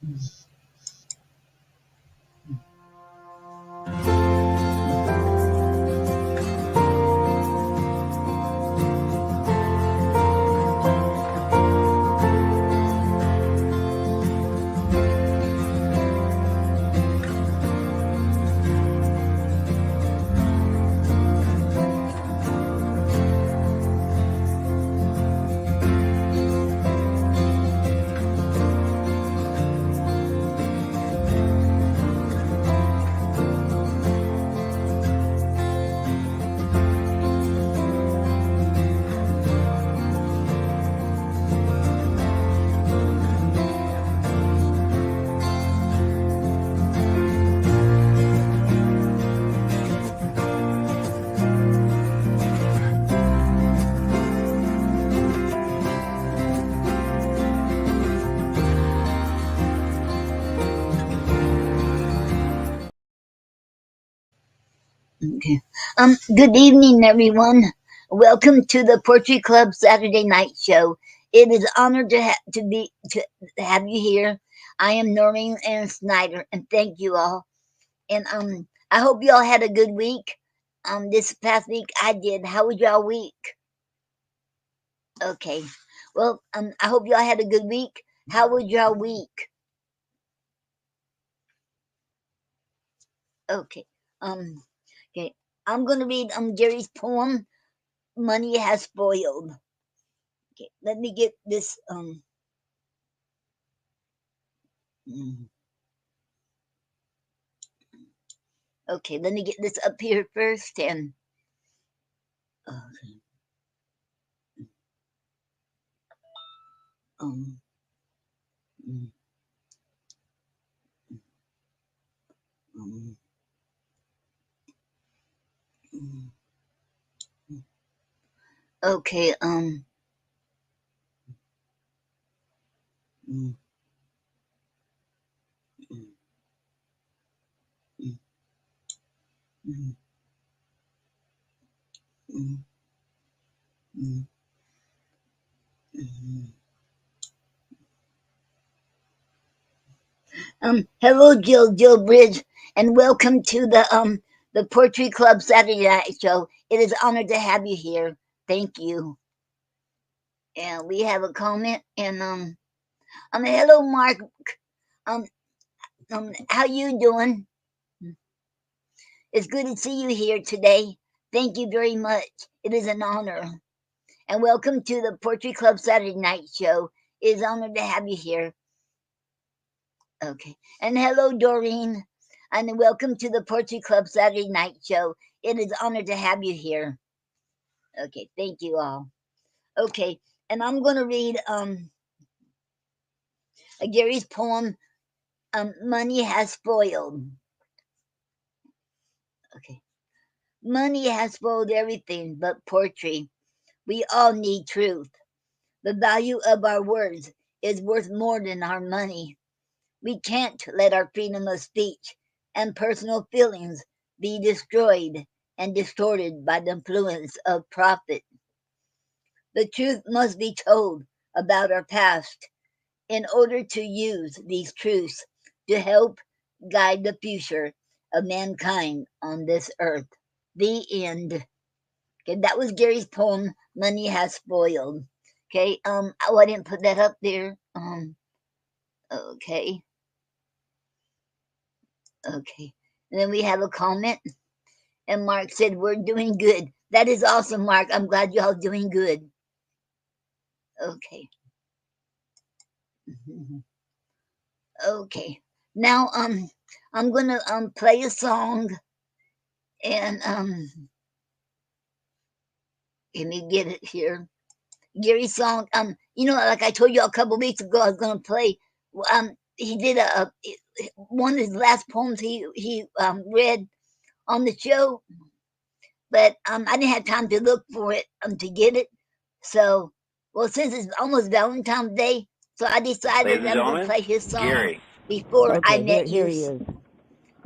Okay. Good evening, everyone. Welcome to the Poetry Club Saturday Night Show. It is an honor to have you here. I am Noreen Snyder, and thank you all. And I hope you all had a good week. This past week I did. How was y'all week? Okay. Well, I hope y'all had a good week. How was y'all week? Okay. Okay. I'm gonna read Gary's poem. Money has spoiled. Okay, let me get this okay, let me get this up here first and okay. Um, um, okay, hello, Jill Bridge, and welcome to the Poetry Club Saturday Night Show. It is an honor to have you here. Thank you. And we have a comment, and hello, Mark. How you doing? It's good to see you here today. Thank you very much. It is an honor. And welcome to the Poetry Club Saturday Night Show. It is an honor to have you here. Okay. And hello, Doreen. And welcome to the Poetry Club Saturday Night Show. It is an honor to have you here. Okay. Thank you all. Okay. And I'm going to read Gary's poem, Money Has Spoiled. Okay. Money has spoiled everything but poetry. We all need truth. The value of our words is worth more than our money. We can't let our freedom of speech and personal feelings be destroyed and distorted by the influence of profit. The truth must be told about our past in order to use these truths to help guide the future of mankind on this earth. The end. Okay, that was Gary's poem, Money Has Spoiled. Okay, I didn't put that up there. Okay. Okay. And then we have a comment. And Mark said, we're doing good. That is awesome, Mark. I'm glad y'all doing good. Okay. Okay. Now I'm gonna play a song and let me get it here. Gary's song. Like I told you a couple weeks ago, I was gonna play. He did one of his last poems he read on the show, but I didn't have time to look for it to get it. So, well, since it's almost Valentine's Day, so I decided I'm gonna play his song Gary. Before Okay, I Met here You. he is.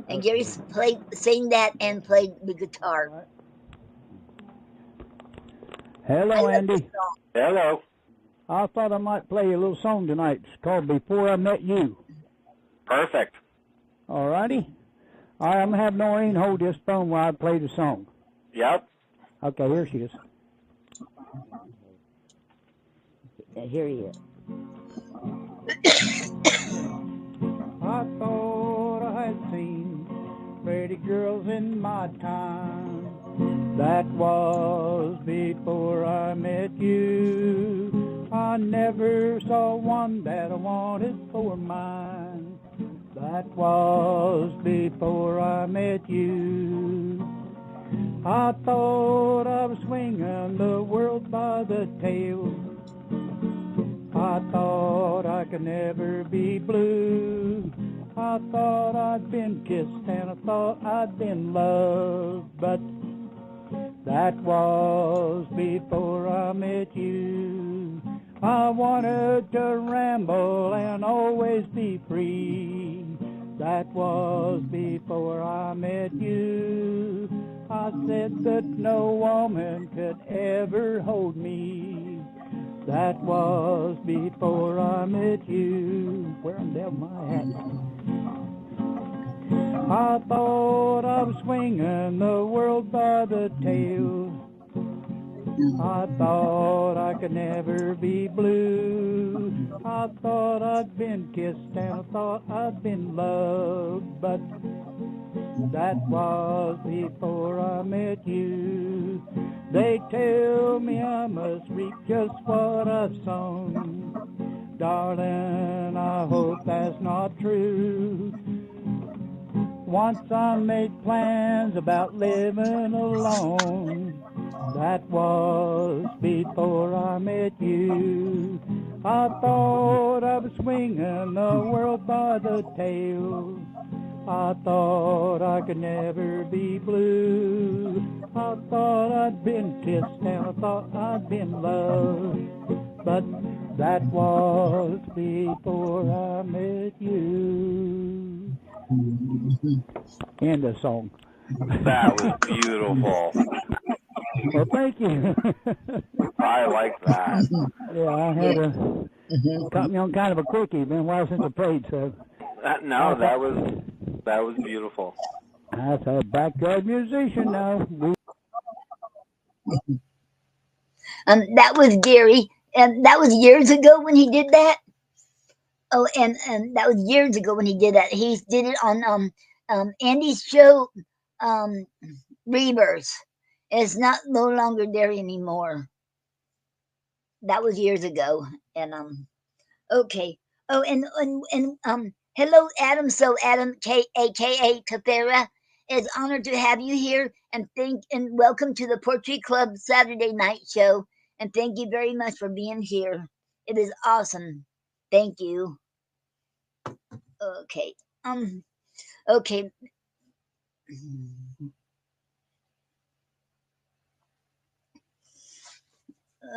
And Gary sang that and played the guitar. Right. Hello, Andy. Hello. I thought I might play you a little song tonight. It's called Before I Met You. Perfect. Alrighty. All right, I'm going to have Noreen hold this phone while I play the song. Yep. Okay, here she is. Here he is. I thought I had seen pretty girls in my time. That was before I met you. I never saw one that I wanted for mine. That was before I met you. I thought I was swinging the world by the tail. I thought I could never be blue. I thought I'd been kissed and I thought I'd been loved. But that was before I met you. I wanted to ramble and always be free. That was before I met you. I said that no woman could ever hold me. That was before I met you. Where in the devil am I at? I thought I was swinging the world by the tail. I thought I could never be blue. I thought I'd been kissed and I thought I'd been loved. But that was before I met you. They tell me I must reap just what I've sown. Darling, I hope that's not true. Once I made plans about living alone. That was before I met you. I thought I was swinging the world by the tail. I thought I could never be blue. I thought I'd been kissed and I thought I'd been loved. But that was before I met you. End of song. That was beautiful. Well, thank you. I like that. Yeah, I had caught me on kind of a quickie. Been a while since I played, so. No, that was beautiful. That's a backyard musician now. That was Gary, and that was years ago when he did that. Oh, and that was years ago when he did that. He did it on Andy's show, um, Rebirth. It's not no longer there anymore. That was years ago, and okay. Oh, and hello, Adam. So Adam, aka Capera, is honored to have you here, and welcome to the Poetry Club Saturday night show. And thank you very much for being here. It is awesome. Thank you. Okay. Okay.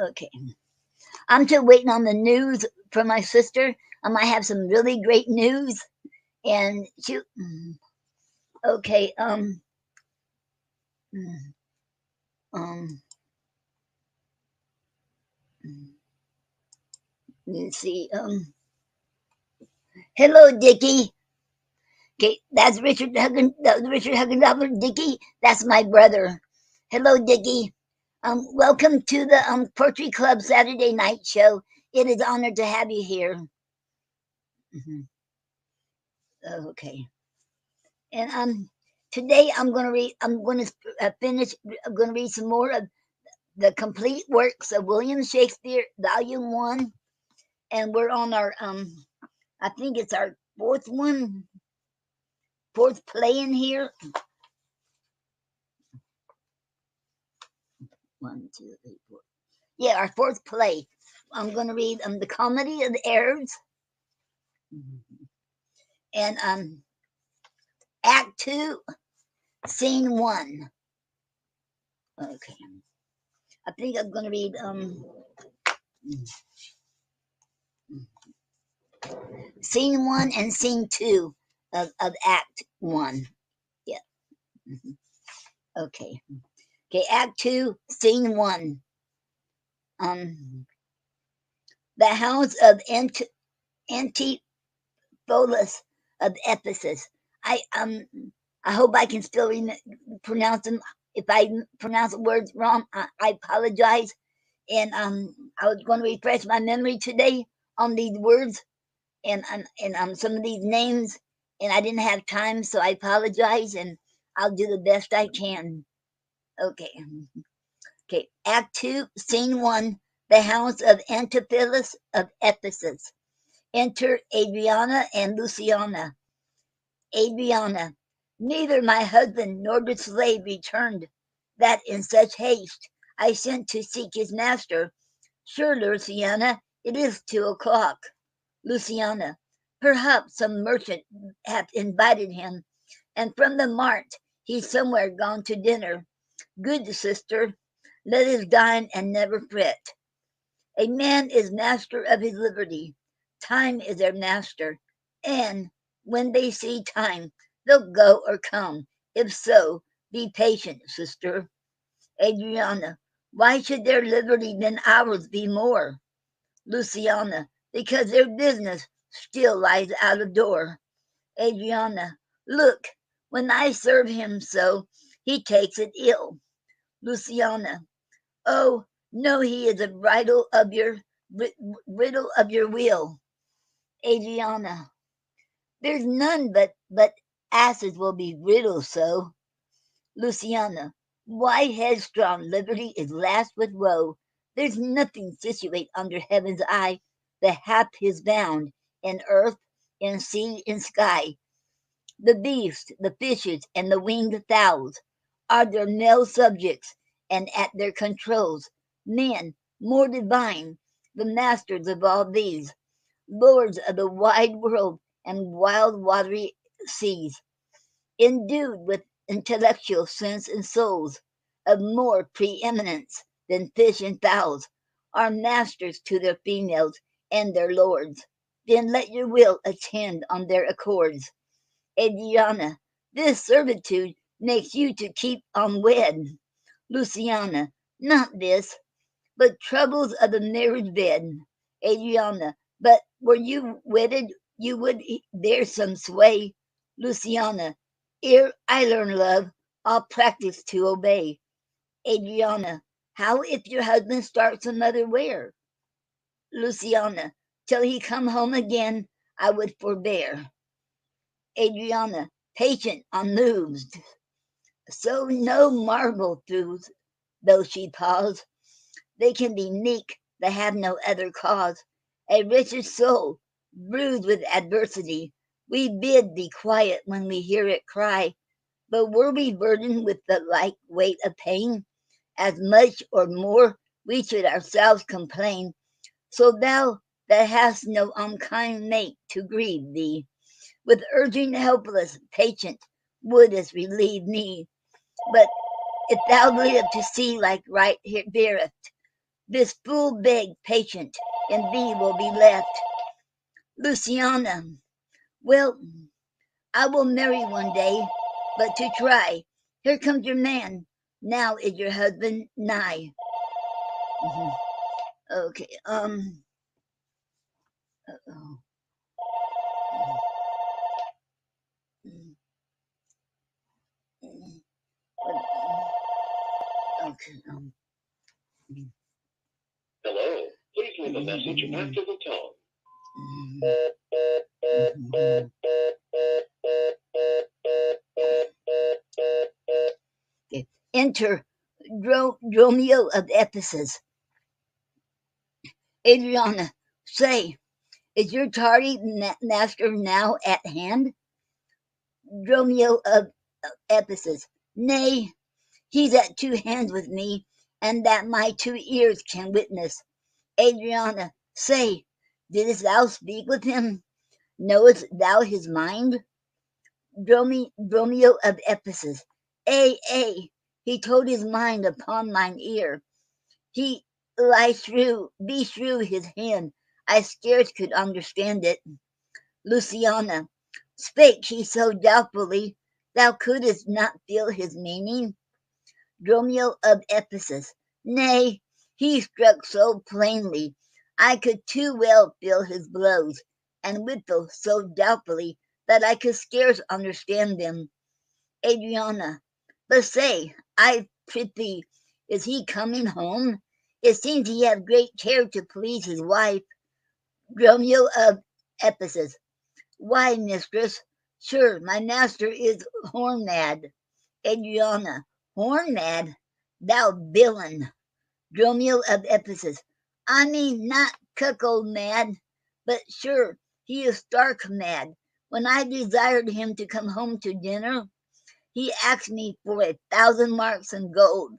Okay. I'm still waiting on the news from my sister. I might have some really great news. And shoot. Okay. Um. Let's see. Hello, Dickie. Okay, that's Richard Huggin. That was Richard Huggin. Dickie. That's my brother. Hello, Dickie. Welcome to the Poetry Club Saturday night show. It is an honor to have you here. Mhm. Okay, and today I'm going to read. I'm going to finish. I'm going to read some more of the complete works of William Shakespeare, Volume 1, and we're on our I think it's our fourth play in here. 1, 2, 3, 4. Yeah, our fourth play. I'm going to read the Comedy of the Errors, and Act 2, Scene 1. Okay, I think I'm going to read Scene 1 and Scene 2 of Act 1. Yeah. Okay. Okay, Act 2, Scene 1. Um, the house of Antipholus of Ephesus. I hope I can still pronounce them. If I pronounce the words wrong, I apologize. And I was going to refresh my memory today on these words and some of these names, and I didn't have time, so I apologize, and I'll do the best I can. Okay. Okay. Act 2, Scene 1, the house of Antiphilus of Ephesus. Enter Adriana and Luciana. Adriana, neither my husband nor the slave returned, that in such haste I sent to seek his master. Sure, Luciana, it is 2 o'clock. Luciana, perhaps some merchant hath invited him, and from the mart he's somewhere gone to dinner. Good sister, let us dine and never fret. A man is master of his liberty. Time is their master, and when they see time, they'll go or come. If so, be patient, sister. Adriana, why should their liberty than ours be more? Luciana, because their business still lies out of door. Adriana, look, when I serve him so, he takes it ill. Luciana, oh, no, he is a riddle of your will. Adriana, there's none but asses will be riddled so. Luciana, why headstrong liberty is last with woe. There's nothing situate under heaven's eye that hath his bound in earth, in sea, in sky. The beasts, the fishes, and the winged fowls are their male subjects, and at their controls men more divine, the masters of all these, lords of the wide world and wild watery seas, endued with intellectual sense and souls of more preeminence than fish and fowls, are masters to their females and their lords. Then let your will attend on their accords. Adriana, this servitude makes you to keep unwed. Luciana, not this, but troubles of the marriage bed. Adriana, but were you wedded, you would bear some sway. Luciana, ere I learn love, I'll practice to obey. Adriana, how if your husband starts another where? Luciana, till he come home again, I would forbear. Adriana, patient, unmoved. So no marvel through, though she pause, they can be meek that have no other cause. A wretched soul, bruised with adversity, we bid thee quiet when we hear it cry. But were we burdened with the like weight of pain, as much or more we should ourselves complain. So thou that hast no unkind mate to grieve thee, with urging helpless, patient, wouldst relieve me. But if thou live to see like right here beareth, this fool beg patient in thee will be left. Luciana, well, I will marry one day, but to try. Here comes your man. Now is your husband nigh. Mhm. Okay. Uh-oh. Mm, mm, okay. Mm, Hello. Please leave a message after the tone. mhm. Okay. Enter Dromio of Ephesus. Adriana, say, is your tardy master now at hand? Dromio of Ephesus, nay, he's at 2 hands with me, and that my 2 ears can witness. Adriana, say, didst thou speak with him? Knowest thou his mind? Dromio of Ephesus, he told his mind upon mine ear. He be shrew his hand, I scarce could understand it. Luciana, spake he so doubtfully, thou couldst not feel his meaning? Dromio of Ephesus, nay, he struck so plainly, I could too well feel his blows, and withal so doubtfully that I could scarce understand them. Adriana, but say, I prithee, is he coming home? It seems he had great care to please his wife. Romeo of Ephesus. Why, mistress? Sure, my master is horn mad. Adriana, horn mad? Thou villain! Romeo of Ephesus. I mean not cuckold mad, but sure he is stark mad. When I desired him to come home to dinner, he asked me for 1,000 marks in gold.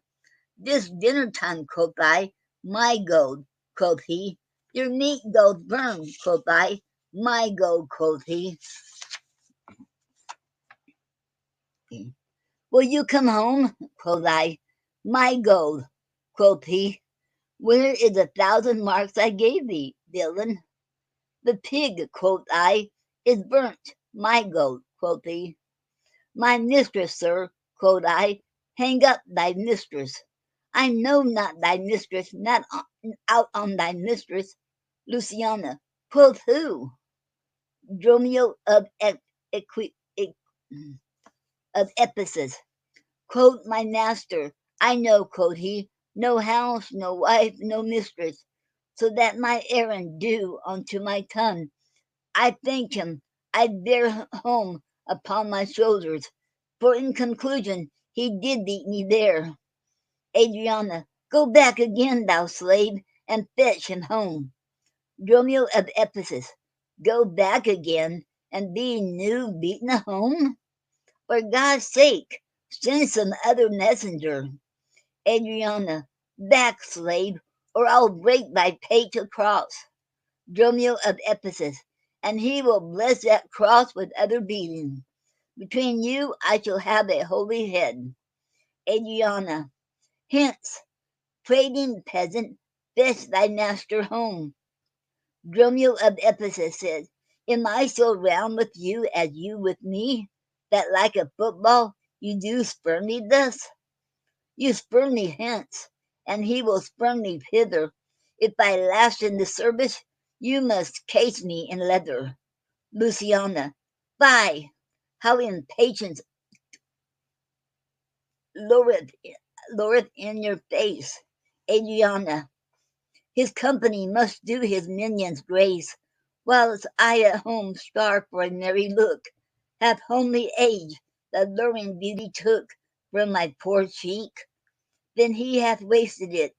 This dinner time, quoth I, my gold, quoth he. Your meat goes firm, quoth I, my gold, quoth he. Will you come home, quoth I, my gold, quoth he. Where is 1,000 marks I gave thee, villain? The pig, quoth I, is burnt, my gold, quoth he. My mistress, sir, quoth I, hang up thy mistress. I know not thy mistress, not out on thy mistress. Luciana, quoth who? Dromio of Ephesus. Quoth my master, I know, quoth he, no house, no wife, no mistress, so that my errand do unto my tongue. I thanked him, I bear home upon my shoulders, for in conclusion he did beat me there. Adriana, go back again, thou slave, and fetch him home. Romeo of Ephesus, go back again, and be new beaten home? For God's sake, send some other messenger. Adriana, back, slave, or I'll break thy pate across. Dromio of Ephesus, and he will bless that cross with other beatings. Between you I shall have a holy head. Adriana, hence, trading peasant, fetch thy master home. Dromio of Ephesus said, am I so round with you as you with me, that like a football you do spurn me thus? You spurn me hence, and he will spurn me hither. If I last in the service, you must case me in leather. Luciana, fie! How impatience loureth, loureth in your face. Adriana, his company must do his minions grace, whilst I at home starve for a merry look, hath homely age the luring beauty took from my poor cheek. Then he hath wasted it.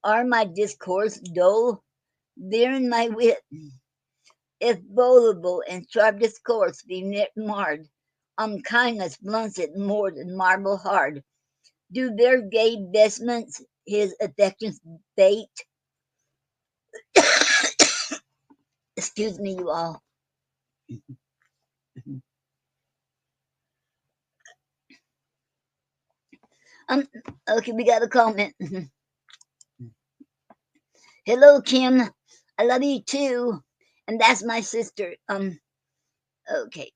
Are my discourse dull? Therein my wit, if voluble and sharp discourse be marred, unkindness blunts it more than marble hard. Do their gay vestments his affections bait? Excuse me, you all. Um, okay, we got a comment. Hello, Kim. I love you too. And that's my sister. Okay.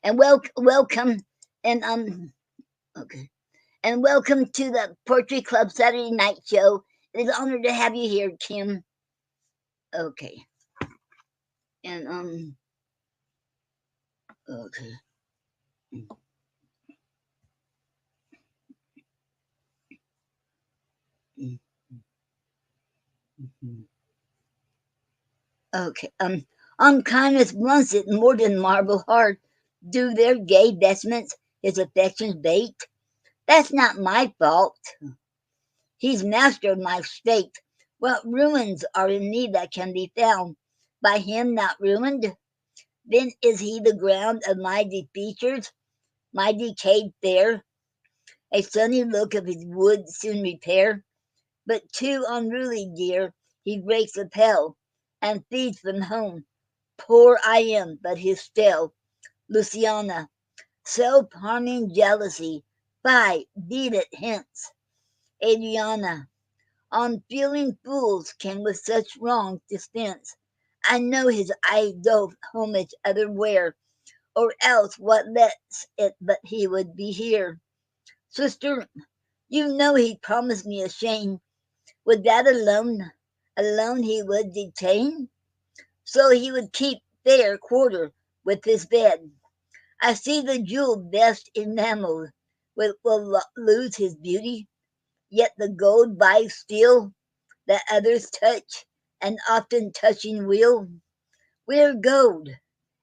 And welcome. And okay. And welcome to the Poetry Club Saturday Night Show. It is an honor to have you here, Kim. Okay. And okay. Okay. Unkindness blunts it more than marble hard. Do their gay vestments his affections bait? That's not my fault. He's master of my state. What ruins are in me that can be found by him not ruined? Then is he the ground of my defeatures, my decayed fare? A sunny look of his wood soon repair, but too unruly dear, he breaks the pell, and feeds from home. Poor I am, but his stale. Luciana, self-harming jealousy, fie, beat it hence. Adriana, unfeeling fools can with such wrong dispense. I know his eye doth homage otherwhere, or else what lets it but he would be here. Sister, you know he promised me a shame. Would that alone he would detain? So he would keep fair quarter with his bed. I see the jewel best enameled will lose his beauty, yet the gold buys steel that others touch, and often touching will. We're gold,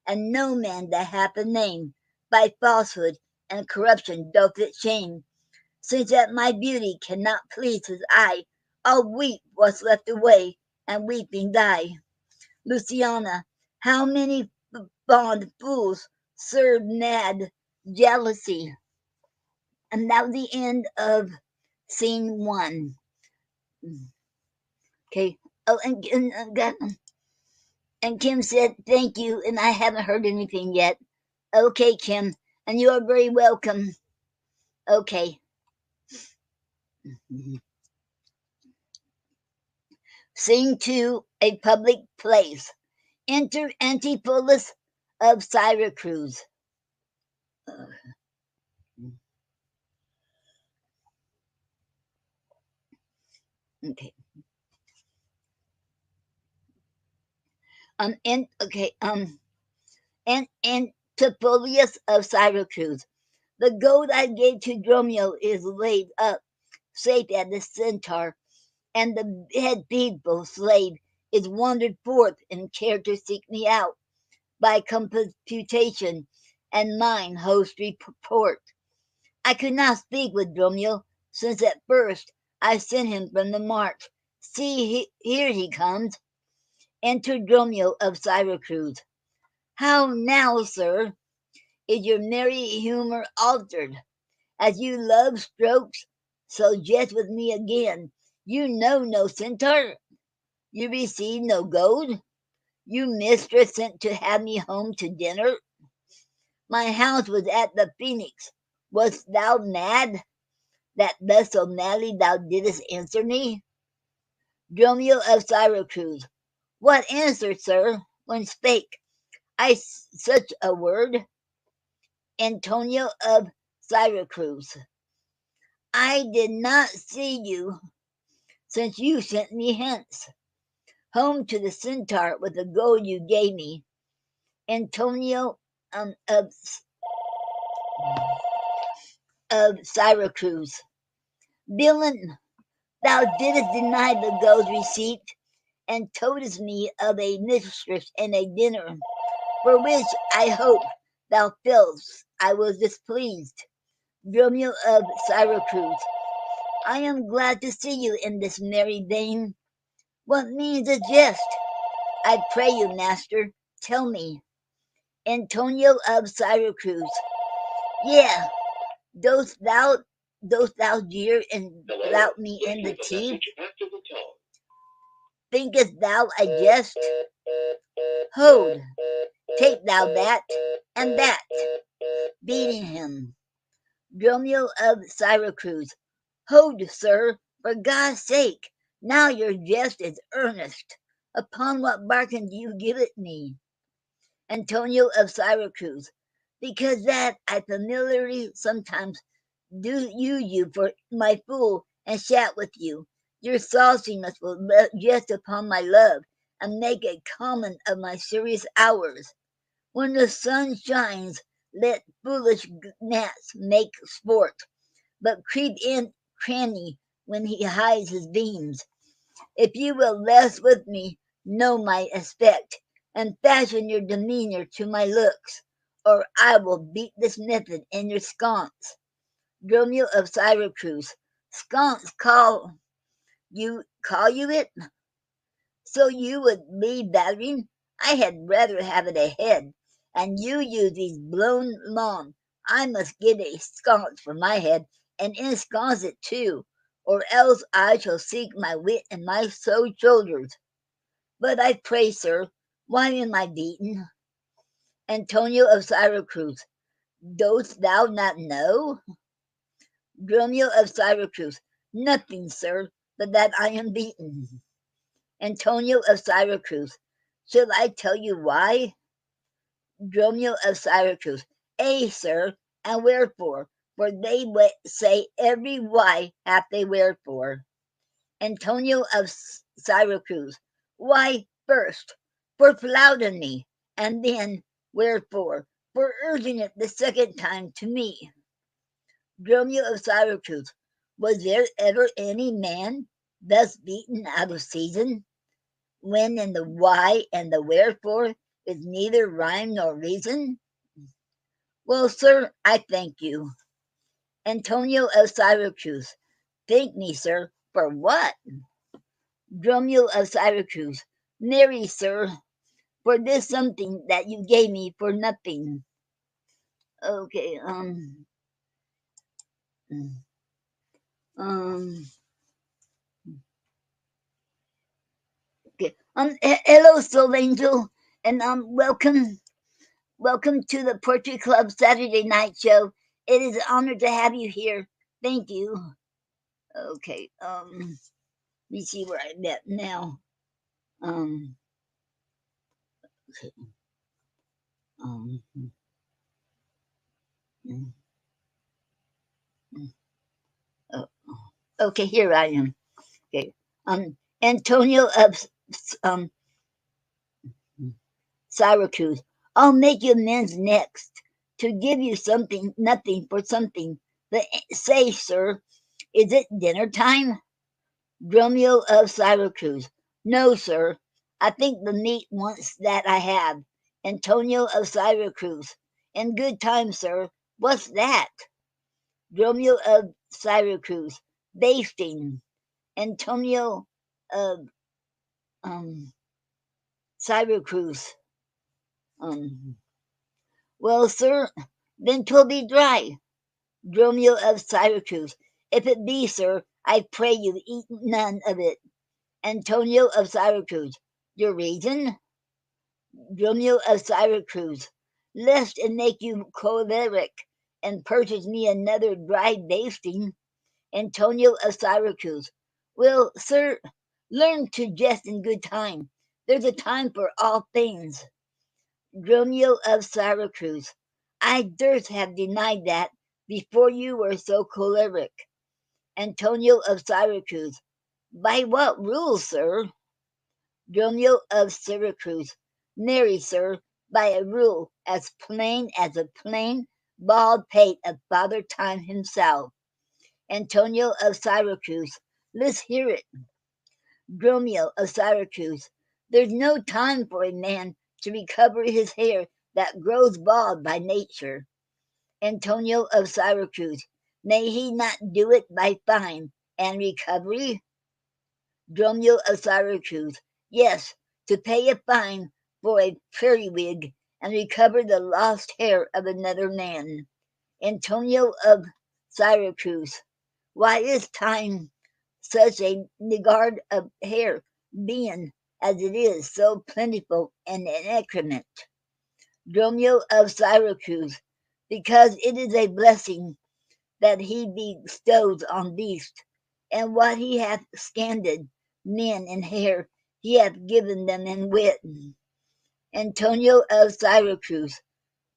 and no man that hath a name by falsehood and corruption doth it shame. Since that my beauty cannot please his eye, I'll weep what's left away, and weeping die. Luciana, how many fond fools serve mad jealousy? And that was the end of scene one. Okay. Oh, and Kim said thank you, and I haven't heard anything yet. Okay, Kim, and you are very welcome. Okay. Scene two, a public place. Enter Antipholus of Syracuse. Okay. Antipholus of Syracuse. The gold I gave to Dromio is laid up safe at the centaur, and the head people slave is wandered forth and cared to seek me out by computation and mine host report. I could not speak with Dromio, since at first I sent him from the march. See, here he comes. Enter Dromio of Syracuse. How now, sir, is your merry humour altered? As you love strokes, so jest with me again. You know no centaur, you receive no gold, you mistress sent to have me home to dinner. My house was at the Phoenix. Wast thou mad, that thus so madly thou didst answer me? Dromio of Syracuse. What answer, sir, when spake I such a word? Antonio of Syracuse. I did not see you since you sent me hence, home to the centaur with the gold you gave me. Antonio of Syracuse. Villain, thou didst deny the gold receipt, and toldest me of a mistress and a dinner, for which I hope thou feelst I was displeased. Dromio of Syracuse. I am glad to see you in this merry vein. What means the jest? I pray you, master, tell me. Antonio of Syracuse. Yeah, dost thou jeer and flout me in the teeth? Thinkest thou I jest? Hold, take thou that, and that, beating him. Dromio of Syracuse. Hold, sir, for God's sake, now your jest is earnest. Upon what bargain do you give it me? Antonio of Syracuse. Because that I familiarly sometimes do use you for my fool and chat with you. Your sauciness will jest upon my love and make a common of my serious hours. When the sun shines, let foolish gnats make sport, but creep in cranny when he hides his beams. If you will less with me, know my aspect, and fashion your demeanour to my looks, or I will beat this method in your sconce. Dromio of Syracuse. Sconce call you it? So you would leave battering? I had rather have it ahead, and you use these blown lawn. I must get a sconce for my head, and ensconce it too, or else I shall seek my wit and my shoulders. But I pray, sir, why am I beaten? Antonio of Syracuse. Dost thou not know? Dromio of Syracuse. Nothing, sir, but that I am beaten. Antonio of Syracuse. Shall I tell you why? Dromio of Syracuse. Ay, sir, and wherefore? For they say every why hath a wherefore. Antonio of Syracuse. Why, first, for flouting me, and then Wherefore, for urging it the second time to me. Dromio of Syracuse, was there ever any man thus beaten out of season, when in the why and the wherefore is neither rhyme nor reason? Well, sir, I thank you. Antonio of Syracuse, thank me, sir, for what? Dromio of Syracuse, marry, sir, for this something that you gave me for nothing. Okay, um, okay. Hello, Soul Angel, and welcome to the Poetry Club Saturday night show. It is an honor to have you here. Thank you. Okay, let me see where I'm at now. Um, um, oh, okay, here I am. Okay, Antonio of um Syracuse. I'll make you amends next to give you something, nothing for something. But say, sir, is it dinner time? Dromio of Syracuse. No, sir. I think the meat wants that I have. Antonio of Syracuse. In good time, sir. What's that? Dromio of Syracuse. Basting. Antonio of Syracuse. Um, well, sir, then 'twill be dry. Dromio of Syracuse. If it be, sir, I pray you eat none of it. Antonio of Syracuse. Your reason? Dromio of Syracuse. Lest it make you choleric, and purchase me another dry basting. Antonio of Syracuse. Well, sir, learn to jest in good time. There's a time for all things. Dromio of Syracuse. I durst have denied that before you were so choleric. Antonio of Syracuse. By what rule, sir? Dromio of Syracuse. Marry, sir, by a rule as plain as a plain bald pate of Father Time himself. Antonio of Syracuse. Let's hear it. Dromio of Syracuse. There's no time for a man to recover his hair that grows bald by nature. Antonio of Syracuse. May he not do it by fine and recovery? Dromio of Syracuse. Yes, to pay a fine for a periwig and recover the lost hair of another man. Antonio of Syracuse. Why is time such a niggard of hair, being, as it is, so plentiful and increment? Dromio of Syracuse. Because it is a blessing that he bestows on beasts, and what he hath scanded men in hair, he hath given them in wit. Antonio of Syracuse.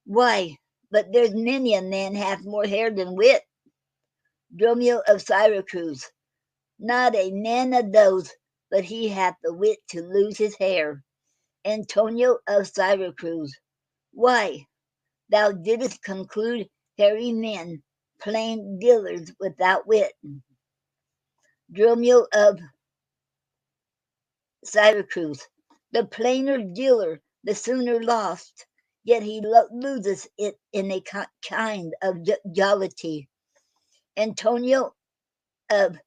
Why, but there's many a man hath more hair than wit. Dromio of Syracuse. Not a man of those, but he hath the wit to lose his hair. Antonio of Syracuse. Why, thou didst conclude hairy men, plain dealers without wit. Dromio of Syracuse. The plainer dealer, the sooner lost, yet he loses it in a kind of jollity. Antonio of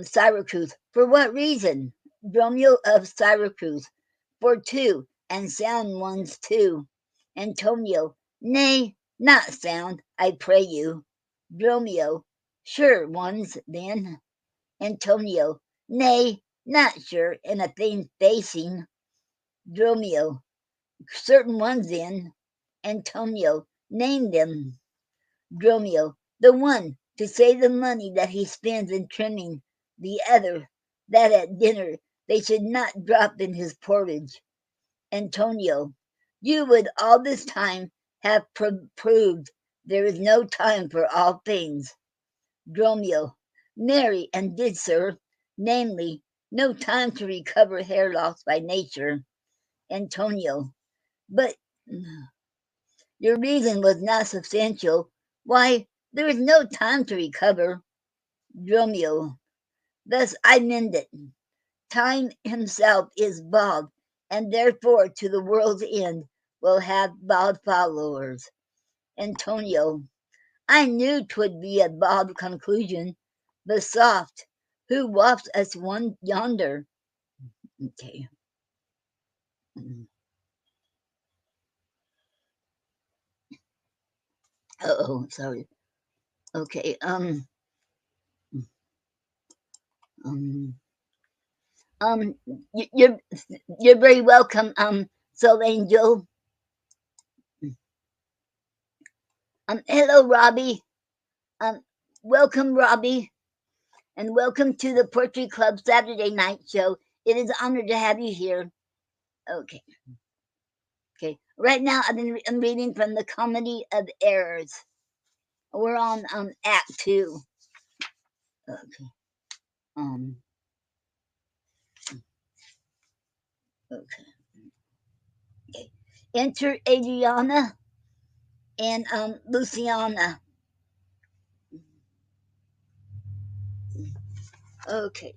Syracuse. For what reason? Dromio of Syracuse. For two, and sound ones too. Antonio. Nay, not sound, I pray you. Dromio. Sure ones, then. Antonio. Nay, not sure, in a thing facing. Dromio. Certain ones, then. Antonio. Name them. Dromio. The one, to save the money that he spends in trimming. The other, that at dinner they should not drop in his porridge. Antonio. You would all this time have proved there is no time for all things. Dromio. Marry, and did, sir. Namely, no time to recover hair loss by nature. Antonio. But your reason was not substantial. Why, there is no time to recover. Dromio. Thus I mend it. Time himself is bald, and therefore to the world's end will have bald followers. Antonio. I knew 'twould be a bald conclusion, but soft. Who wafts us one yonder? Okay. Oh, sorry. Okay. Um. Um. You're very welcome. Soul Angel. Hello, Robbie. Um. Welcome, Robbie, and welcome to the Poetry Club Saturday night show. It is an honor to have you here. Okay. Okay. Right now, I'm reading from the Comedy of Errors. We're on Act Two. Okay. Um. Okay. Okay. Enter Adriana and Luciana. Okay.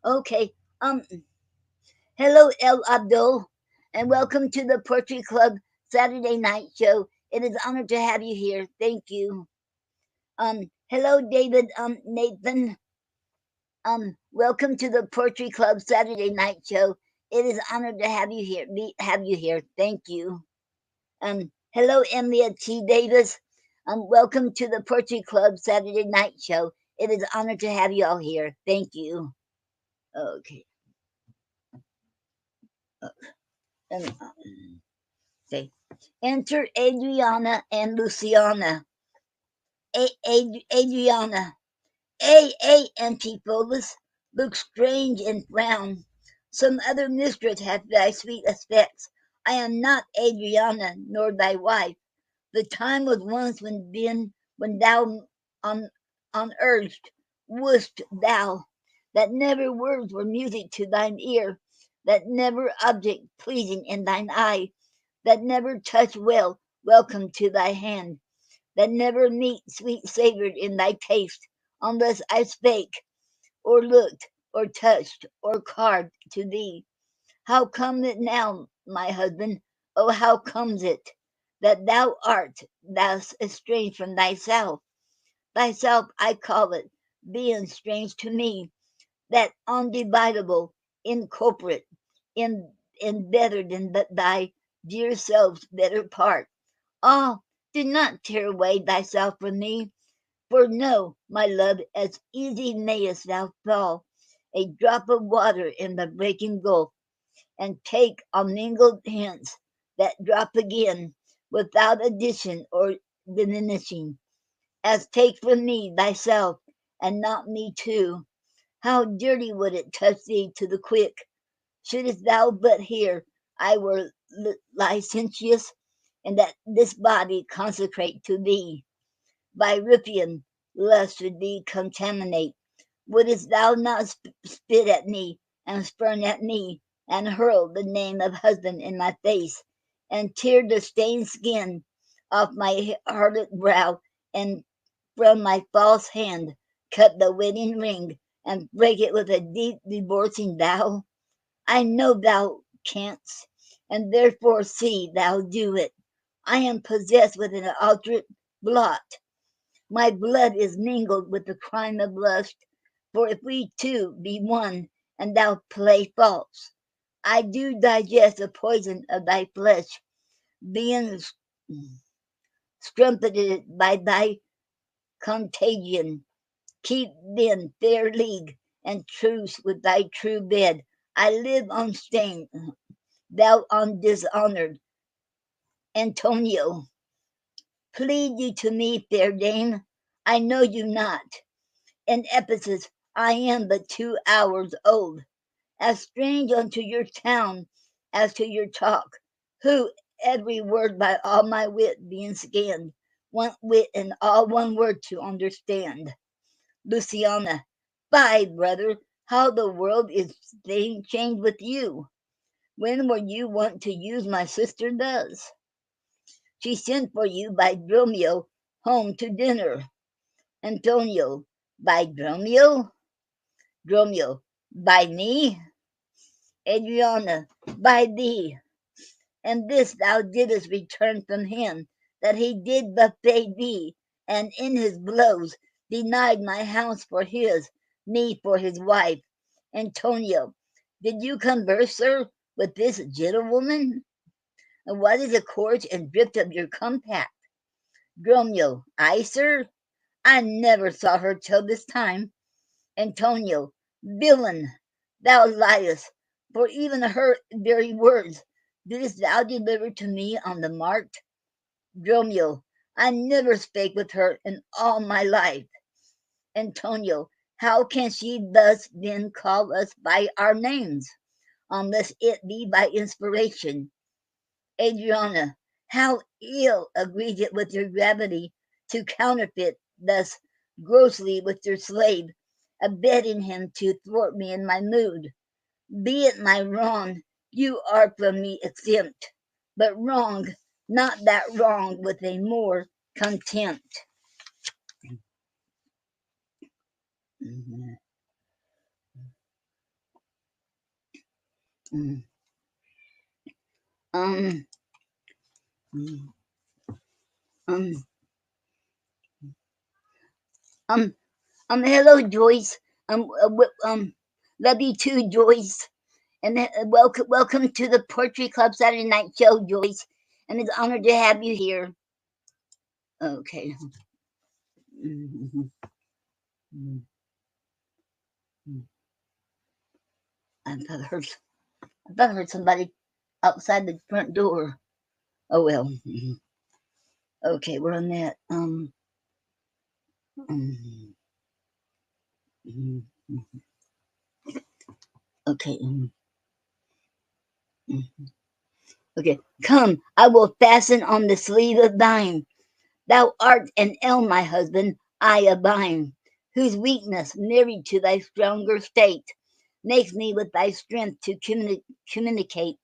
Okay. Um. Hello, El Abdul, and welcome to the Poetry Club Saturday night show. It is an honor to have you here. Thank you. Hello, David. Nathan. Welcome to the Poetry Club Saturday night show. It is an honor to have you here. Have you here. Thank you. Hello, Emilia T. Davis. Welcome to the Poetry Club Saturday night show. It is an honor to have you all here. Thank you. Okay. Okay. Enter Adriana and Luciana. Adriana. empty Phoebus, look strange and frown. Some other mistress hath thy sweet aspects. I am not Adriana, nor thy wife. The time was once when thou on unearthed wouldst thou, that never words were music to thine ear, that never object pleasing in thine eye, that never touch welcome to thy hand, that never meat sweet savoured in thy taste, unless I spake, or looked, or touched, or carved to thee. How comes it now, my husband? Oh, how comes it that thou art thus estranged from thyself? Thyself I call it, being strange to me, that undividable, incorporate, in better than thy dear self's better part. Ah, do not tear away thyself from me, for know, my love, as easy mayest thou fall, a drop of water in the breaking gulf, and take unmingled hence that drop again, without addition or diminishing, as take from me thyself, and not me too. How dirty would it touch thee to the quick, shouldst thou but hear I were licentious, and that this body consecrate to thee. By ruffian lust should thee contaminate. Wouldst thou not spit at me, and spurn at me, and hurl the name of husband in my face, and tear the stained skin off my harlot brow, and from my false hand cut the wedding ring, and break it with a deep divorcing vow? I know thou canst, and therefore see thou do it. I am possessed with an altered blot. My blood is mingled with the crime of lust. For if we two be one, and thou play false, I do digest the poison of thy flesh, being strumpeted by thy contagion. Keep then fair league and truce with thy true bed. I live unstained, thou undishonored. Antonio, plead you to me, fair dame. I know you not. In Ephesus I am but 2 hours old, as strange unto your town as to your talk, who every word by all my wit being scanned, one wit and all one word to understand. Luciana, fie, brother, how the world is changed with you. When were you wont to use my sister thus? She sent for you by Dromio home to dinner. Antonio, by Dromio? Dromio, by me? Adriana, by thee. And this thou didst return from him, that he did buffet thee, and in his blows denied my house for his, me for his wife. Antonio, did you converse, sir, with this gentlewoman? And what is the course and drift of your compact? Dromio, I, sir? I never saw her till this time. Antonio, villain, thou liest, for even her very words didst thou deliver to me on the mart. Dromio, I never spake with her in all my life. Antonio, how can she thus then call us by our names, unless it be by inspiration? Adriana, how ill agrees it with your gravity to counterfeit thus grossly with your slave, abetting him to thwart me in my mood. Be it my wrong, you are from me exempt, but wrong, not that wrong with a more contempt. Um, um, um, hello, Joyce. Love you too, Joyce. And welcome to the Poetry Club Saturday Night Show, Joyce. And it's an honor to have you here. Okay. I thought I heard somebody outside the front door. Oh well. Okay, we're on that. Okay. Okay. Come, I will fasten on the sleeve of thine. Thou art an elm, my husband, I a vine, whose weakness, married to thy stronger state, makes me with thy strength to communicate.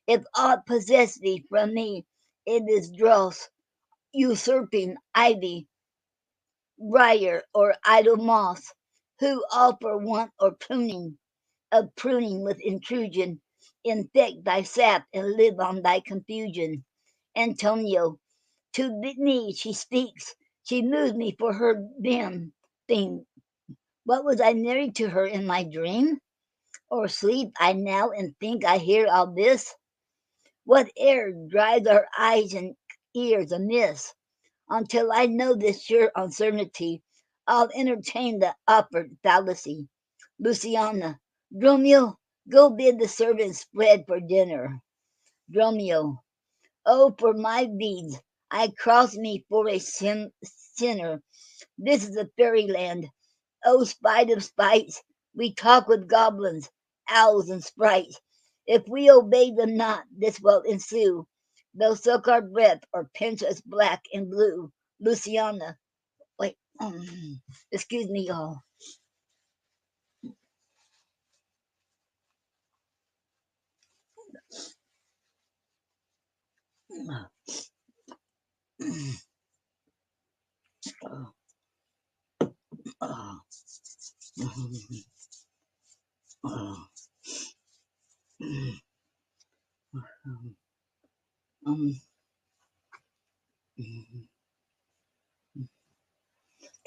If aught possess thee from me, it is dross, usurping ivy, briar, or idle moss, who all for want or pruning, of pruning with intrusion, infect thy sap and live on thy confusion. Antonio, to me she speaks, she moves me for her dim thing. What was I married to her in my dream? Or sleep I now and think I hear all this? What air drives our eyes and ears amiss? Until I know this sure uncertainty, I'll entertain the offered fallacy. Luciana, Dromio, go bid the servants spread for dinner. Dromio, oh, for my deeds, I cross me for a sinner. This is a fairyland. Oh, spite of spites, we talk with goblins, owls, and sprites. If we obey them not, this will ensue. They'll suck our breath or pinch us black and blue. Luciana, wait, excuse me, y'all.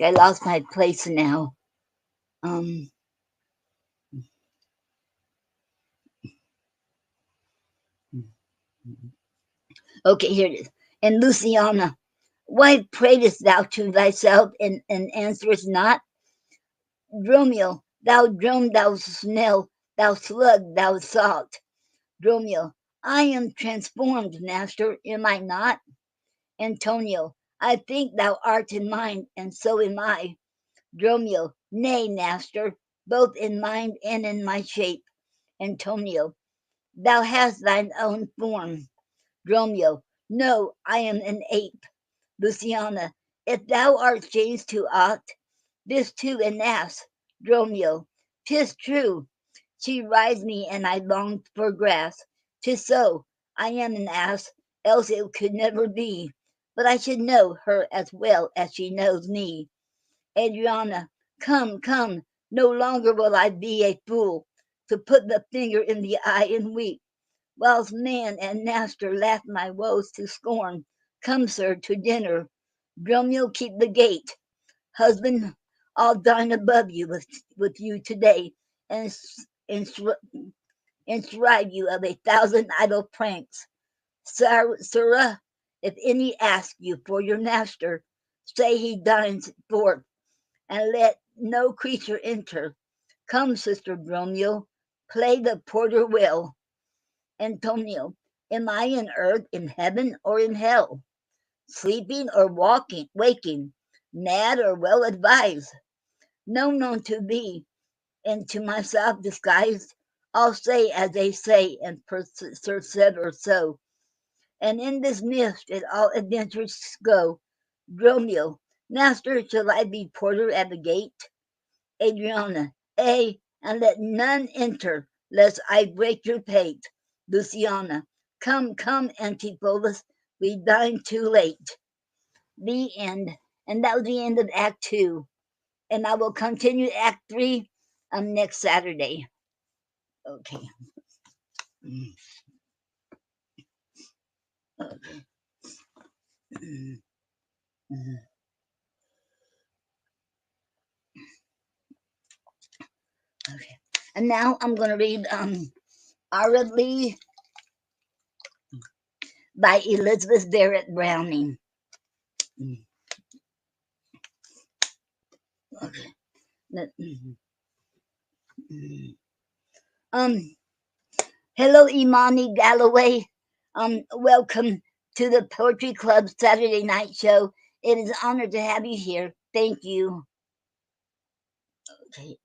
I lost my place now. Um, okay, here it is. And Luciana, why pratest thou to thyself and answerest not? Dromio, thou drone, thou snail, thou slug, thou salt. Dromio, I am transformed, master, am I not? Antonio, I think thou art in mind, and so am I. Dromio, nay, master, both in mind and in my shape. Antonio, thou hast thine own form. Dromio, no, I am an ape. Luciana, if thou art changed to aught, this too an ass. Dromio, 'tis true. She rides me and I long for grass. 'Tis so. I am an ass, else it could never be. But I should know her as well as she knows me. Adriana, come, come, no longer will I be a fool, to put the finger in the eye and weep, whilst man and master laugh my woes to scorn. Come, sir, to dinner. Dromio, keep the gate. Husband, I'll dine above you with you today, and shrive you of 1,000 idle pranks. Sirrah, if any ask you for your master, say he dines forth, and let no creature enter. Come, sister Dromio, play the porter well. Antonio, am I in earth, in heaven, or in hell? Sleeping or waking, mad or well advised? Known to be, and to myself disguised, I'll say as they say, and persever so. And in this mist at all adventures go. Dromio, master, shall I be porter at the gate? Adriana, and let none enter, lest I break your pate. Luciana, come, come, Antipholus, we dine too late. The end. And that was the end of Act 2. And I will continue Act 3 next Saturday. Okay. Okay. Okay. And now I'm going to read Aridly by Elizabeth Barrett Browning. Okay. Hello, Imani Galloway. Welcome to the Poetry Club Saturday night show. It is an honor to have you here. Thank you. Okay.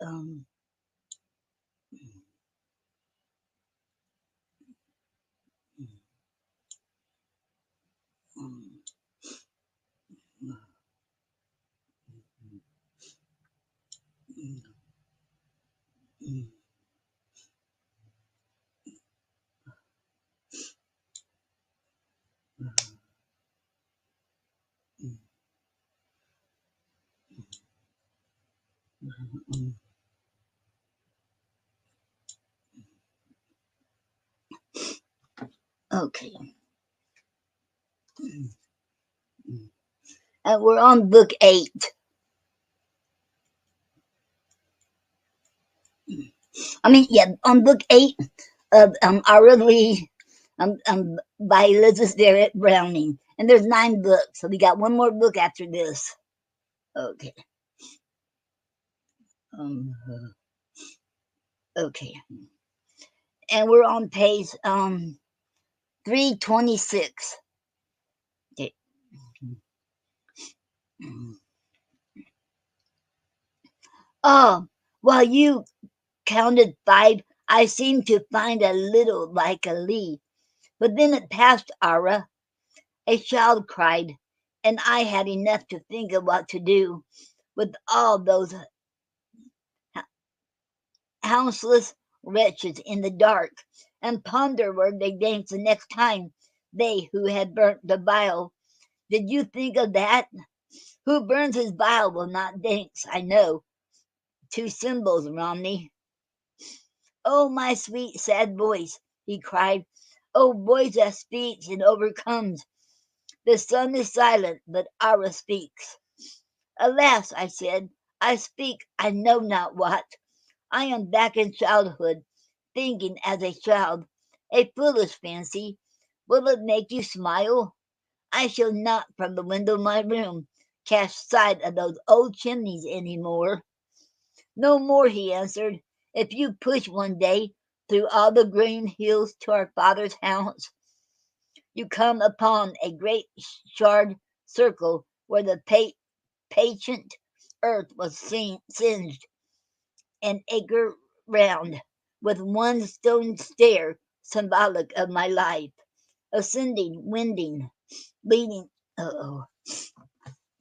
Okay. And we're on book 8. On book 8 of Aridly by Elizabeth Barrett Browning. And there's 9 books, so we got one more book after this. Okay. Okay. And we're on page 326. Okay. Oh, while you counted 5, I seemed to find a little like a leaf. But then it passed, Ara. A child cried, and I had enough to think of what to do with all those houseless wretches in the dark, and ponder where they dance the next time, they who had burnt the bile. Did you think of that? Who burns his bile will not dance, I know. 2 symbols, Romney. Oh, my sweet, sad voice, he cried. Oh, voice that speaks and overcomes. The sun is silent, but Ara speaks. Alas, I said, I speak I know not what. I am back in childhood, thinking as a child. A foolish fancy. Will it make you smile? I shall not from the window of my room catch sight of those old chimneys any more. No more, he answered. If you push one day through all the green hills to our father's house, you come upon a great charred circle where the patient earth was singed an acre round, with one stone stair symbolic of my life, ascending, winding, leading. Oh,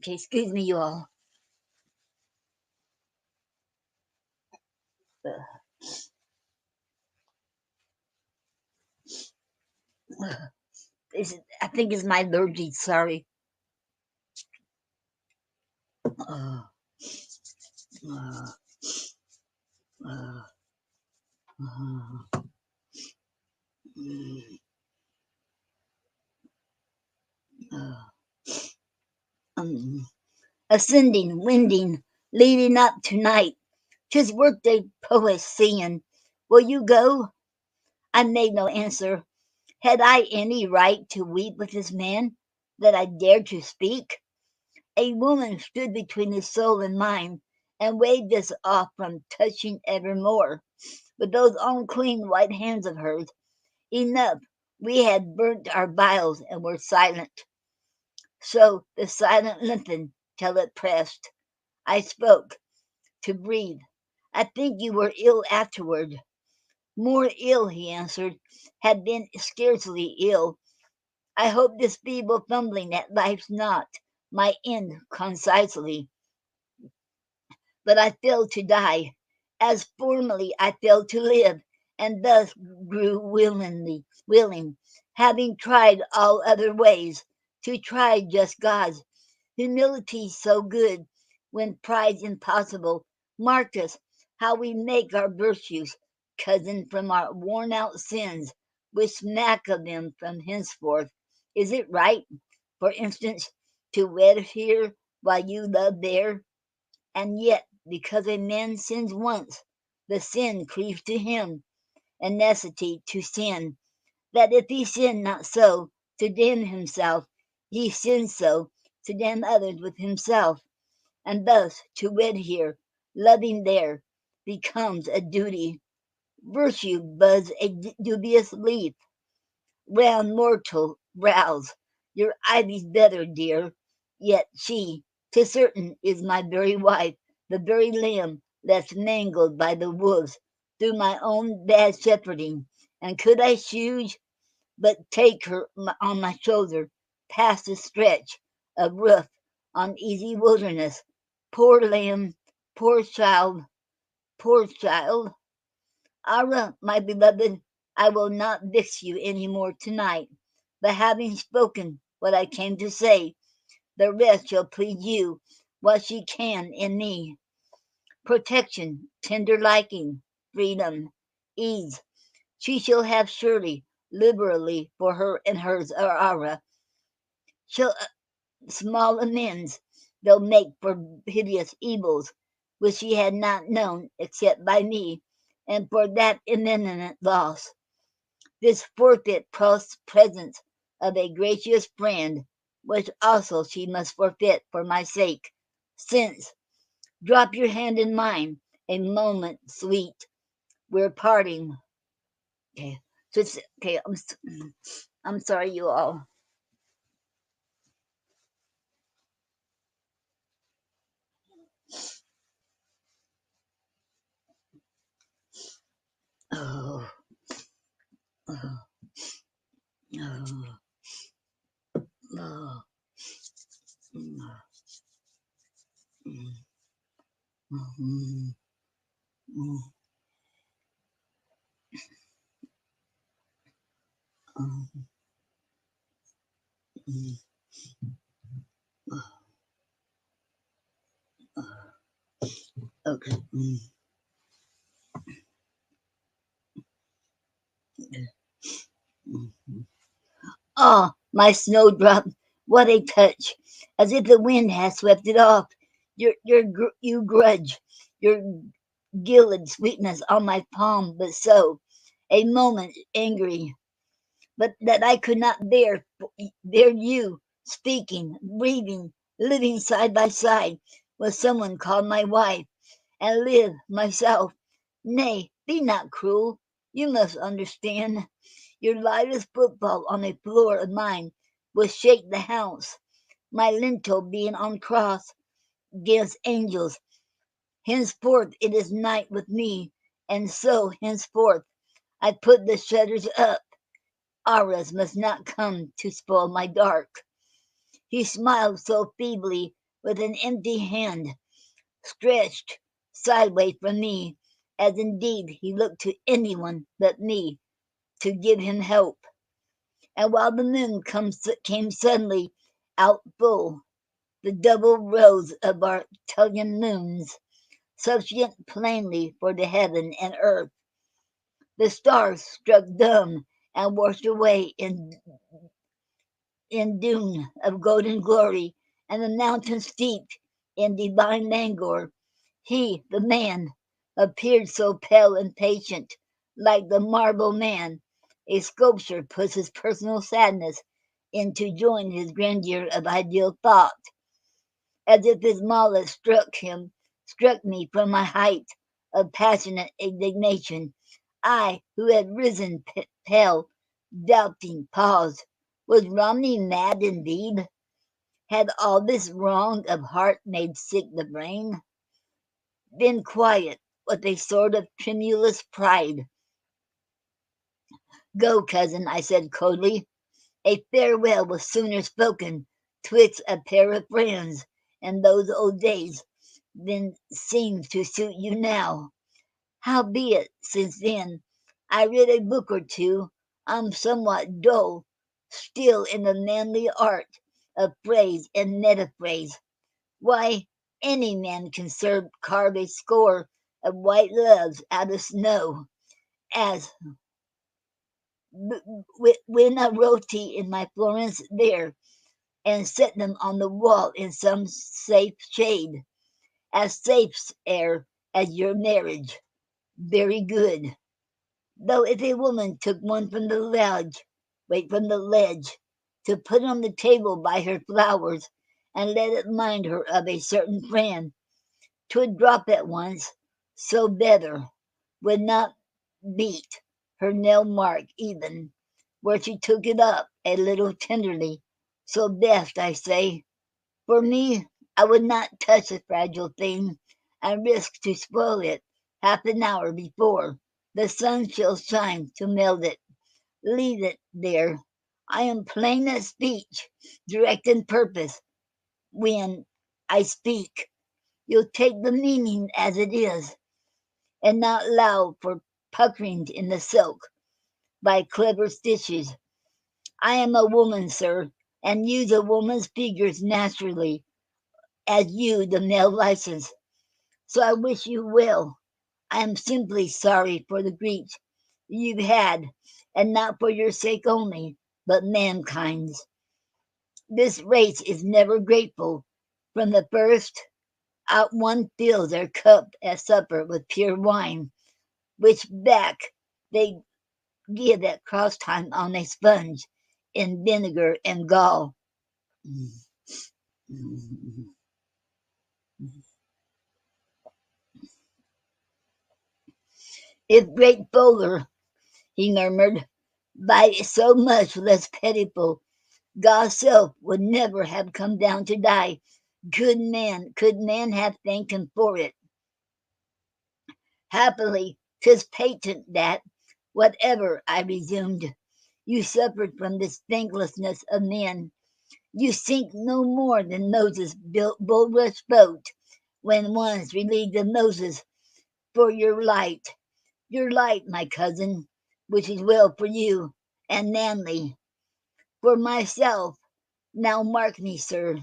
okay, excuse me, you all. I think it's my allergy. Sorry. Uh, uh, uh, uh, uh, um, ascending, winding, leading up tonight. 'Tis workday poets singing. Will you go? I made no answer. Had I any right to weep with this man, that I dared to speak? A woman stood between his soul and mine, and waved us off from touching evermore. With those unclean white hands of hers, enough we had burnt our vials and were silent. So the silence lengthened till it pressed. I spoke, to breathe. I think you were ill afterward. More ill, he answered, had been scarcely ill. I hope this feeble fumbling at life's not my end concisely. But I failed to die, as formerly I failed to live, and thus grew willing, having tried all other ways, to try just God's. Humility so good, when pride's impossible. Mark us, how we make our virtues, cousin from our worn out sins, we smack of them from henceforth. Is it right, for instance, to wed here while you love there? And yet, because a man sins once, the sin cleaves to him, and necessity to sin, that if he sin not so, to damn himself, he sins so, to damn others with himself, and thus to wed here, loving there, becomes a duty. Virtue buds a dubious leaf, round mortal brows. Your ivy's better, dear, yet she, 'tis certain, is my very wife, the very lamb that's mangled by the wolves through my own bad shepherding. And could I choose but take her on my shoulder, past the stretch of rough on easy wilderness? Poor lamb, poor child, poor child. Ara, my beloved, I will not vex you any more tonight, but having spoken what I came to say, the rest shall please you what she can in me. Protection, tender liking, freedom, ease, she shall have surely, liberally for her and hers, Ara. Shall small amends they'll make for hideous evils which she had not known except by me, and for that imminent loss. This forfeit presence of a gracious friend, which also she must forfeit for my sake. Since, drop your hand in mine, a moment sweet, we're parting. Okay, so it's okay. I'm sorry, you all. Oh, oh, oh, oh, mm, mm, mm, mm, mm, mm, okay. Mm. Ah, my snowdrop, what a touch! As if the wind had swept it off. You grudge your gilded sweetness on my palm, but so, a moment angry, but that I could not bear you speaking, breathing, living side by side with someone called my wife, and live myself. Nay, be not cruel. You must understand. Your lightest footfall on a floor of mine will shake the house. My lintel being on cross against angels. Henceforth it is night with me, and so henceforth I put the shutters up. Auras must not come to spoil my dark. He smiled so feebly with an empty hand stretched sideways from me, as indeed he looked to anyone but me to give him help. And while the moon came suddenly out full, the double rows of Arcturian moons, sufficient plainly for the heaven and earth, the stars struck dumb and washed away in dune of golden glory, and the mountains steeped in divine languor. He, the man, appeared so pale and patient, like the marble man. A sculptor puts his personal sadness in to join his grandeur of ideal thought, as if his malice struck me from my height of passionate indignation. I, who had risen pale, doubting, paused. Was Romney mad indeed? Had all this wrong of heart made sick the brain? Then quiet, with a sort of tremulous pride. Go, cousin, I said coldly. A farewell was sooner spoken twixt a pair of friends in those old days than seems to suit you now. Howbeit, since then, I read a book or two. I'm somewhat dull still in the manly art of phrase and metaphrase. Why, any man can carve a score of white loves out of snow, as when I wrote in my Florence there, and set them on the wall in some safe shade, as safe air as your marriage. Very good. Though if a woman took one from the ledge, to put on the table by her flowers, and let it mind her of a certain friend, 'twould drop at once, so better, would not beat her nail mark even, where she took it up a little tenderly, so best, I say. For me, I would not touch the fragile thing, and risk to spoil it half an hour before the sun shall shine to melt it. Leave it there. I am plain of speech, direct in purpose. When I speak, you'll take the meaning as it is, and not allow for puckering in the silk by clever stitches. I am a woman, sir, and use a woman's figures naturally, as you the male license. So I wish you well. I am simply sorry for the grief you've had, and not for your sake only, but mankind's. This race is never grateful. From the first, out one fills their cup at supper with pure wine, which back they give at cross time on a sponge in vinegar and gall. If great bowler, he murmured, by so much less pitiful, God's self would never have come down to die. Could man have thanked him for it? Happily, 'tis patent that, whatever, I resumed, you suffered from this thanklessness of men. You sink no more than Moses' bulrush boat, when once relieved of Moses, for your light, my cousin, which is well for you, and manly. For myself, now mark me, sir,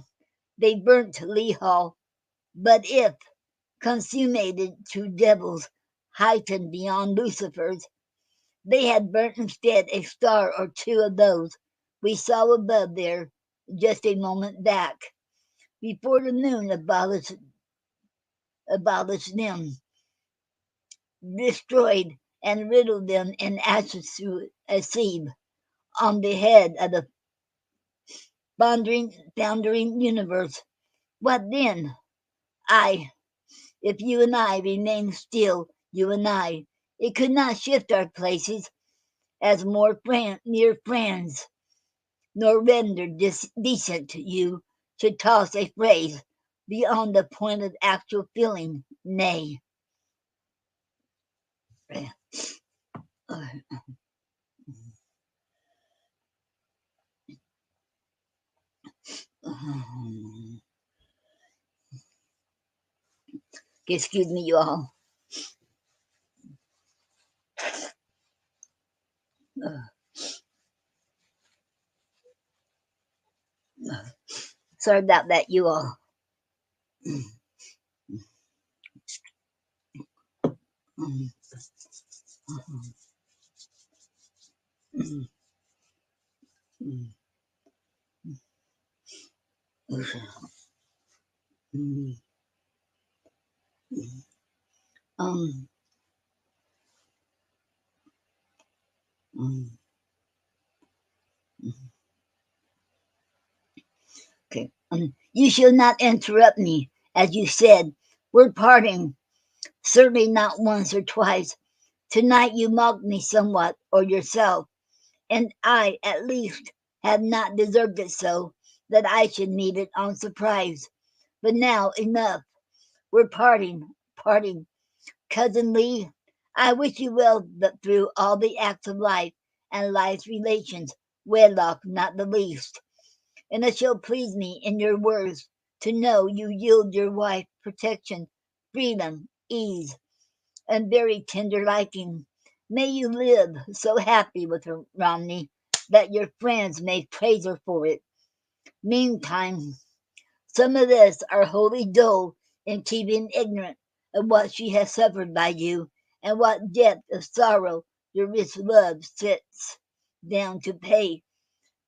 they burnt Lee Hall, but if consummated to devils heightened beyond Lucifer's, they had burnt instead a star or two of those we saw above there just a moment back, before the moon abolished them, destroyed and riddled them in ashes to a sieve on the head of the foundering universe. What then? I, if you and I remain still, you and I, it could not shift our places as mere friends, nor render decent you should toss a phrase beyond the point of actual feeling. Nay. Excuse me, you all. Sorry about that, you all. Um, okay. You shall not interrupt me, as you said. We're parting, certainly not once or twice. Tonight you mocked me somewhat, or yourself, and I, at least, have not deserved it so, that I should meet it on surprise. But now, enough. We're parting. Cousin Lee, I wish you well through all the acts of life and life's relations, wedlock not the least. And it shall please me in your words to know you yield your wife protection, freedom, ease, and very tender liking. May you live so happy with her, Romney, that your friends may praise her for it. Meantime, some of us are wholly dull in keeping ignorant of what she has suffered by you, and what depth of sorrow your rich love sits down to pay.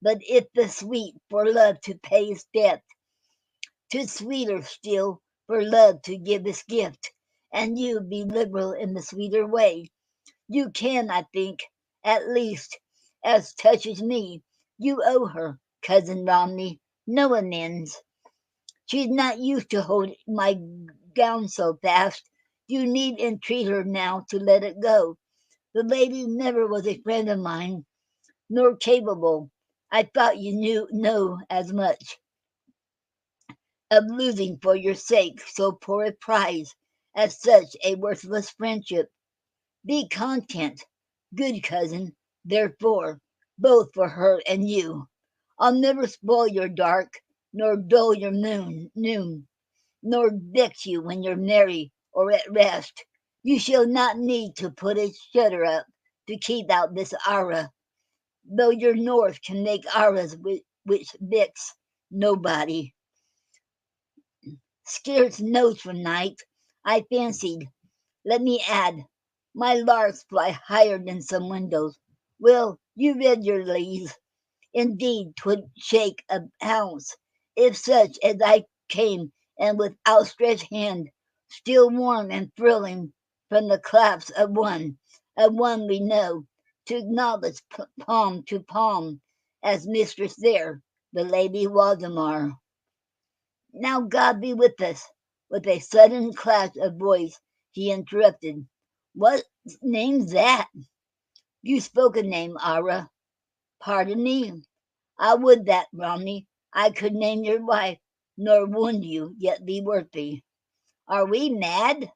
But if the sweet for love to pay its debt, 'tis sweeter still for love to give its gift, and you be liberal in the sweeter way. You can, I think, at least, as touches me, you owe her, cousin Romney, no amends. She's not used to hold my gown so fast. You need entreat her now to let it go. The lady never was a friend of mine, nor capable. I thought you know as much of losing for your sake so poor a prize as such a worthless friendship. Be content, good cousin, therefore, both for her and you. I'll never spoil your dark, nor dull your noon, nor vex you when you're merry or at rest. You shall not need to put a shutter up to keep out this aura, though your north can make auras which vex nobody. Scarce knows from night, I fancied. Let me add, my larks fly higher than some windows. Well, you read your leaves. Indeed, 'twould shake a house, if such as I came, and with outstretched hand, still warm and thrilling from the clasp of one we know, to acknowledge palm to palm, as mistress there, the Lady Waldemar. Now God be with us. With a sudden clash of voice, he interrupted. What name's that? You spoke a name, Ara. Pardon me. I would that, Romney, I could name your wife, nor wound you, yet be worthy. Are we mad?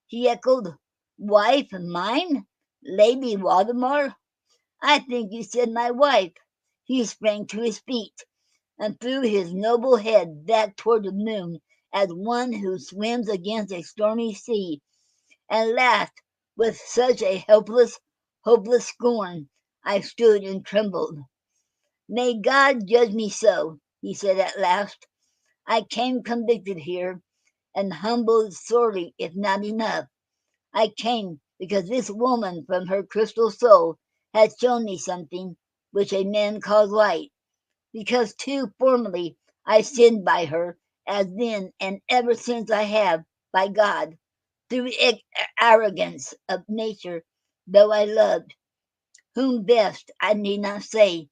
He echoed. Wife mine? Lady Waldemar? I think you said my wife. He sprang to his feet and threw his noble head back toward the moon as one who swims against a stormy sea, and laughed with such a hopeless scorn. I stood and trembled. May God judge me so, he said at last. I came convicted here, and humbled sorely, if not enough. I came because this woman from her crystal soul had shown me something which a man calls light, because too formerly I sinned by her, as then and ever since I have, by God, through arrogance of nature, though I loved, whom best I need not say,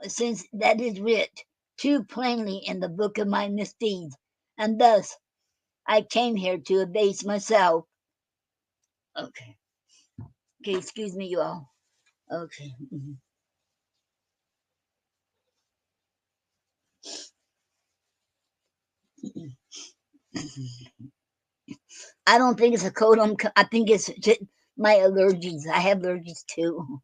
since that is writ too plainly in the book of my misdeeds, and thus I came here to abase myself. Okay, okay, excuse me, you all. Okay. I don't think it's a cold. I think it's just my allergies. I have allergies too.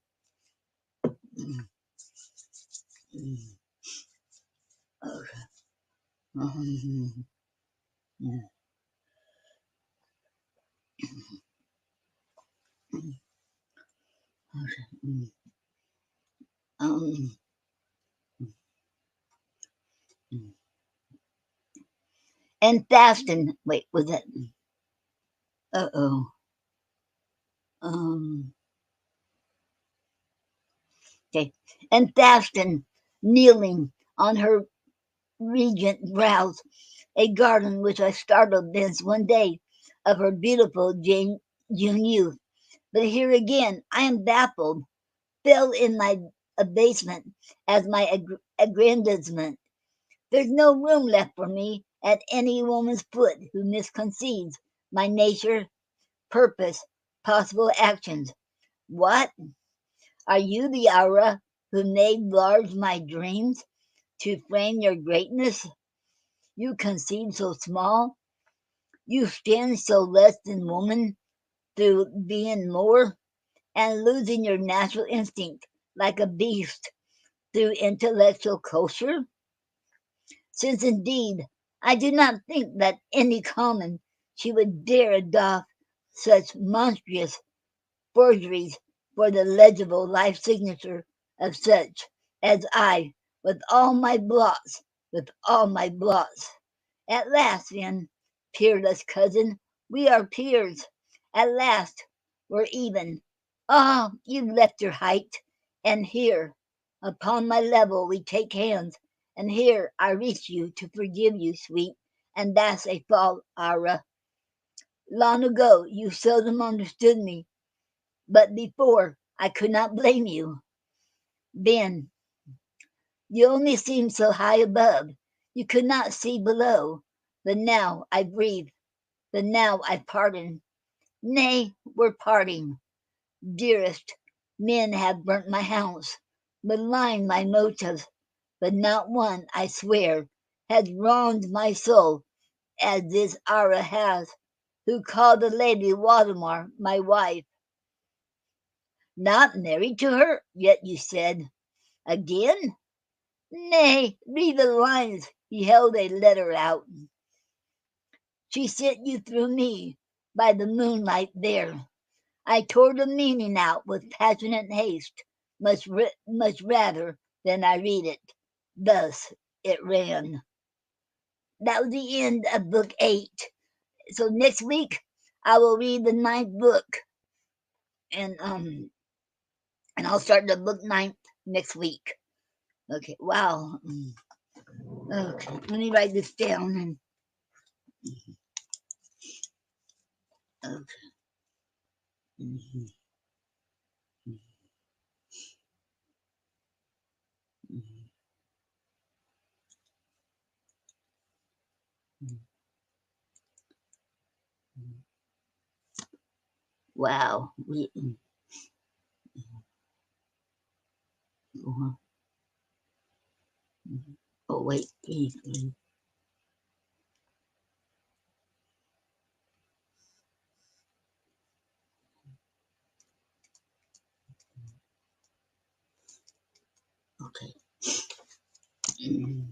Um, And Thafton, wait, was that? Uh-oh. Um, okay. And Thafton, kneeling on her regent brows, a garden which I startled thence one day of her beautiful June youth. But here again I am baffled, fell in my abasement as my aggrandizement. There's no room left for me at any woman's foot who misconceives my nature, purpose, possible actions. What? Are you the aura who made large my dreams to frame your greatness? You conceive so small, you stand so less than woman through being more, and losing your natural instinct like a beast through intellectual culture? Since indeed I do not think that any common she would dare adopt such monstrous forgeries for the legible life signature of such as I, with all my blots, with all my blots. At last, then, peerless cousin, we are peers. At last, we're even. Ah, you've left your height, and here, upon my level, we take hands, and here I reach you to forgive you, sweet, and that's a fault, Ara. Long ago you seldom understood me, but before I could not blame you. Then you only seemed so high above, you could not see below. But now I breathe, but now I pardon. Nay, we're parting. Dearest, men have burnt my house, maligned my motives, but not one, I swear, has wronged my soul as this Ara has, who called the Lady Waldemar my wife. Not married to her, yet you said. Again? Nay, read the lines. He held a letter out. She sent you through me by the moonlight there. I tore the meaning out with passionate haste, much rather than I read it. Thus it ran. That was the end of book 8. So next week I will read the 9th book, and I'll start the book 9th next week. Okay. Wow. Okay. Let me write this down. And okay. Mhm, mhm, mhm, mhm. Wow. Uh-huh. Mhm. Oh wait. Okay. Mhm,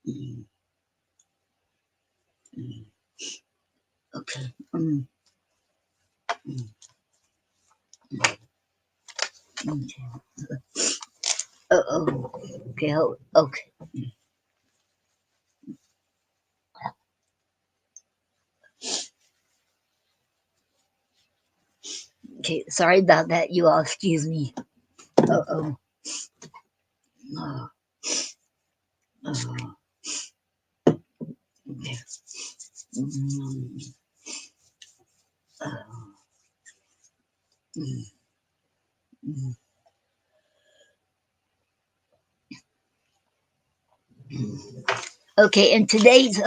mhm, mhm. Okay. Mm, okay. Oh. Okay. Okay. Okay. Sorry about that, you all. Excuse me. Oh. Oh. Oh. Okay. Mm, oh. Mm, mm, mm. Okay. And today's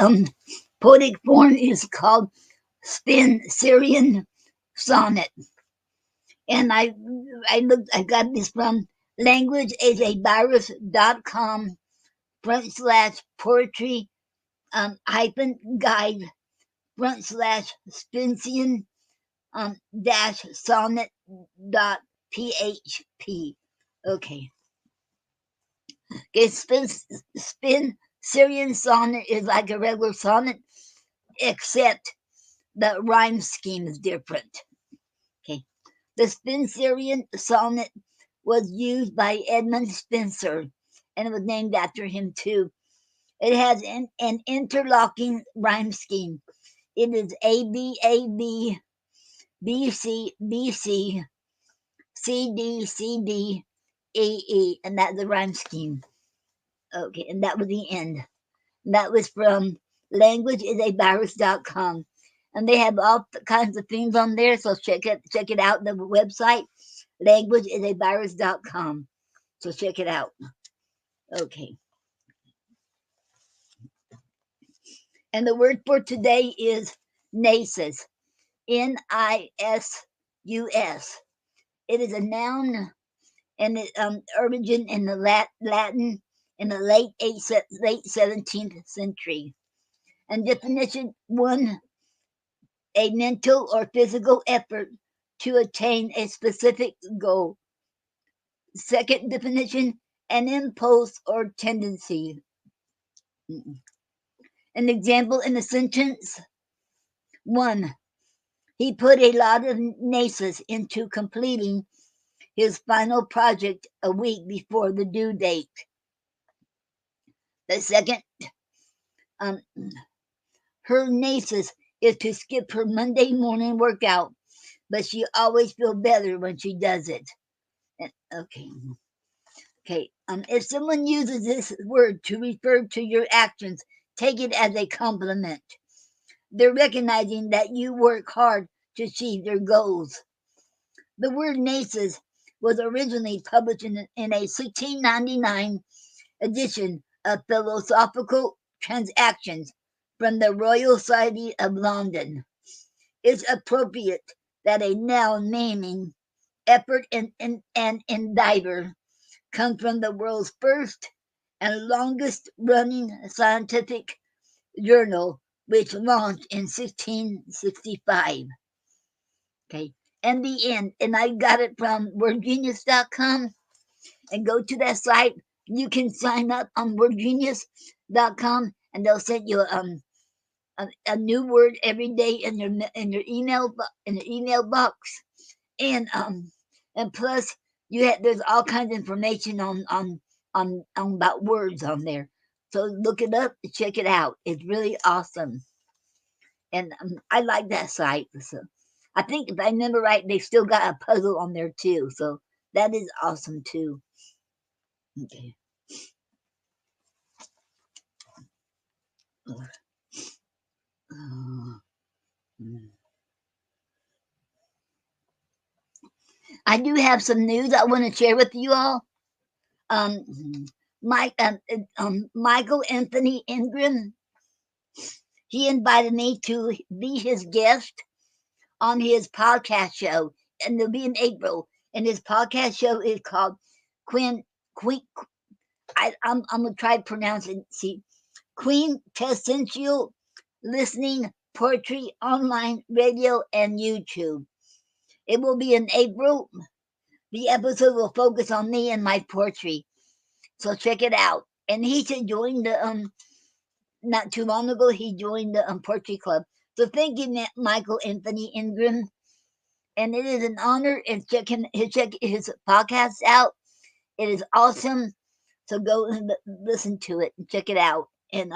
poetic form is called Spin Syrian Sonnet, and I got this from languageasavirus.com / poetry hyphen guide / Spincian dash sonnet dot php. Okay. Okay, spin Syrian sonnet is like a regular sonnet, except the rhyme scheme is different. Okay. The Spencerian sonnet was used by Edmund Spenser, and it was named after him too. It has an interlocking rhyme scheme. It is A B A B B C B C C D C D E E, and that's the rhyme scheme. Okay, and that was the end. That was from languageisAvirus.com. And they have all kinds of things on there, so check it out. The website, languageisAvirus.com. So check it out. Okay. And the word for today is nasus. Nisus. It is a noun, and its origin in the Latin in the late 17th century. And definition 1, a mental or physical effort to attain a specific goal. Second definition, an impulse or tendency. An example in the sentence 1. He put a lot of nasus into completing his final project a week before the due date. The second, her nasus is to skip her Monday morning workout, but she always feels better when she does it. Okay. If someone uses this word to refer to your actions, take it as a compliment. They're recognizing that you work hard to achieve their goals. The word nasus was originally published in a 1699 edition of Philosophical Transactions from the Royal Society of London. It's appropriate that a noun naming effort and endeavor comes from the world's first and longest running scientific journal, which launched in 1665. Okay, and the end. And I got it from wordgenius.com. And go to that site. You can sign up on wordgenius.com, and they'll send you a new word every day in your email box. And plus there's all kinds of information on about words on there. So look it up, check it out. It's really awesome. And I like that site. So I think if I remember right, they still got a puzzle on there too. So that is awesome too. Okay. I do have some news I want to share with you all. Michael Anthony Ingram, he invited me to be his guest on his podcast show, and it'll be in April. And his podcast show is called Queen. I'm gonna try to pronounce it. See, Quintessential Listening Poetry Online Radio and YouTube. It will be in April. The episode will focus on me and my poetry, so check it out. And he should join the not too long ago. He joined the poetry club. So thank you, Michael Anthony Ingram. And it is an honor. And check his podcast out. It is awesome. So go and listen to it and check it out. And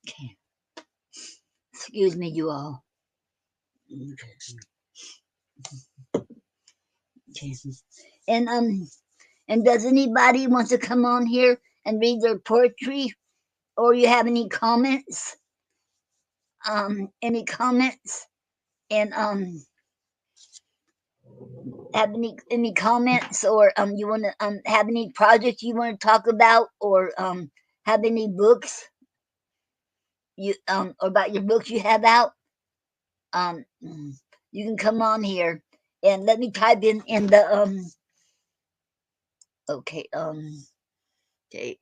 okay. Excuse me, you all. Okay. And does anybody want to come on here and read their poetry, or you have any comments? Any comments? And have any comments, or you want to have any projects you want to talk about, or have any books you or about your books you have out? You can come on here, and let me type in the okay okay.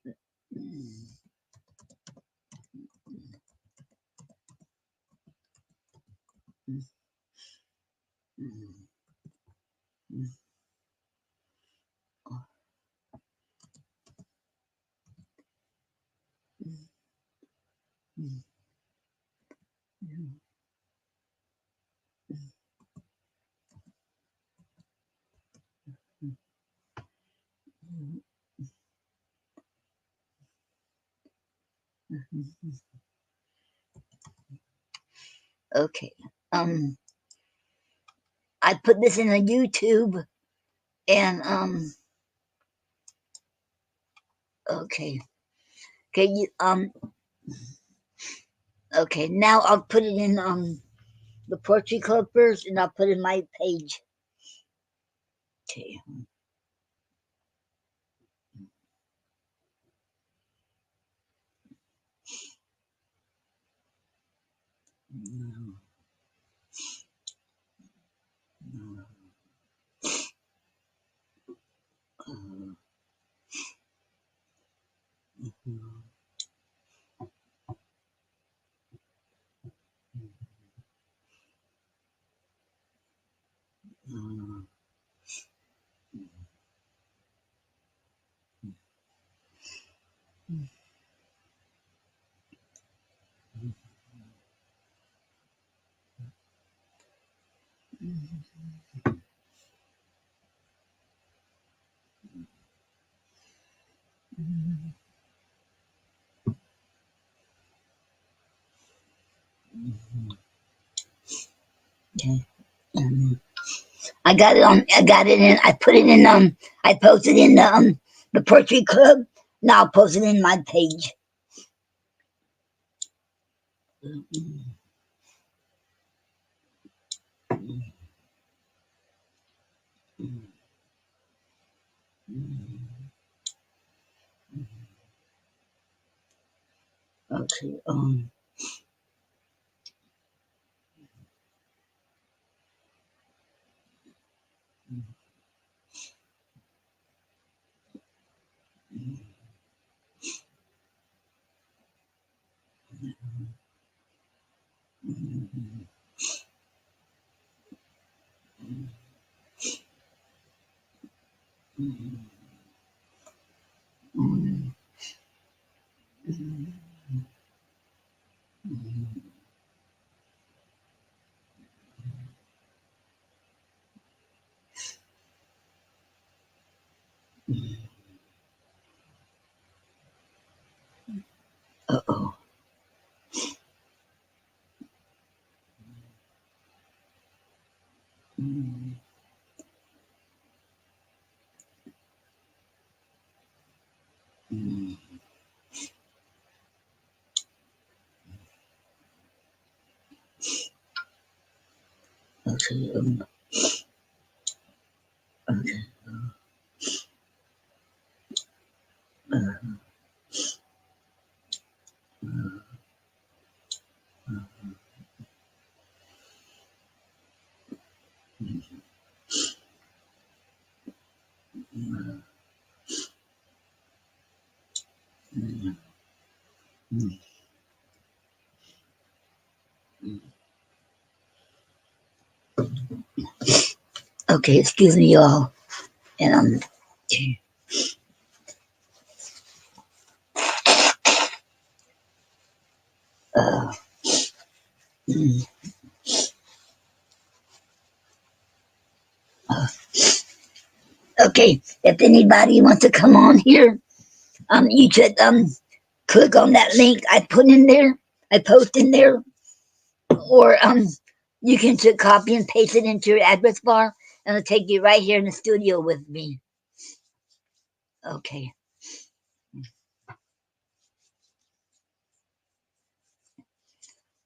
Okay. I put this in a YouTube and okay. Okay, okay, now I'll put it in the Poetry Club first and I'll put in my page. Okay. Okay. I got it on. I got it in. I put it in. I posted in the Poetry Club. Now I'll post it in my page. Okay. Uh-oh. Okay. Okay. Okay. Excuse me, y'all. And uh, okay. If anybody wants to come on here, you should click on that link I put in there. I post in there, or you can just copy and paste it into your address bar, and it'll take you right here in the studio with me. Okay.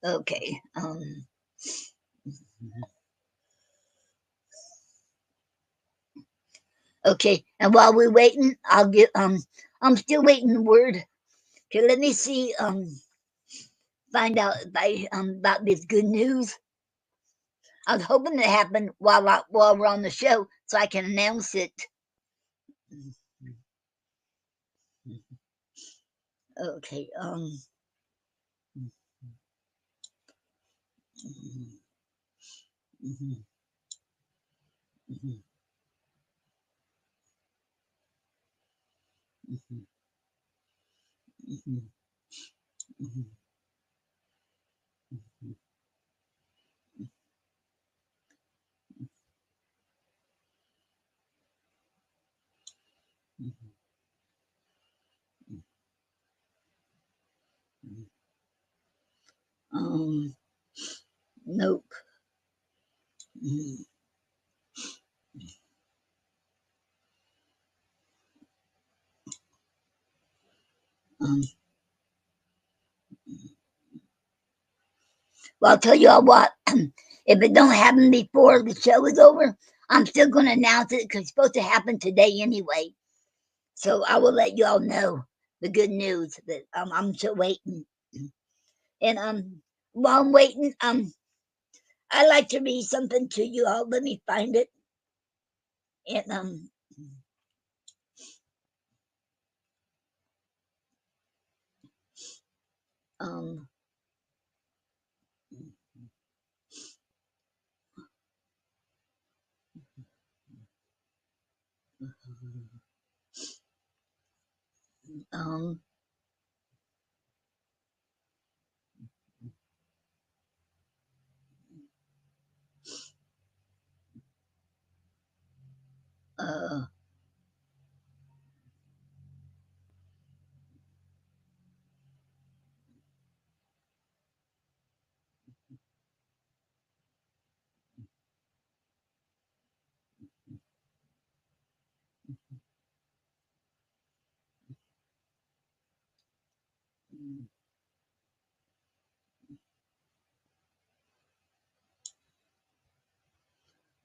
Okay. Okay. And while we're waiting, I'll get I'm still waiting the word. Okay, let me see find out if I about this good news. I was hoping it happened while we're on the show so I can announce it. Okay. Mhm, mhm, mhm, mhm, mhm. Um, nope. Um, well, I'll tell you all what. If it don't happen before the show is over, I'm still going to announce it because it's supposed to happen today anyway. So I will let you all know the good news that I'm still waiting. And while I'm waiting, I like to read something to you all. Let me find it. And um um uh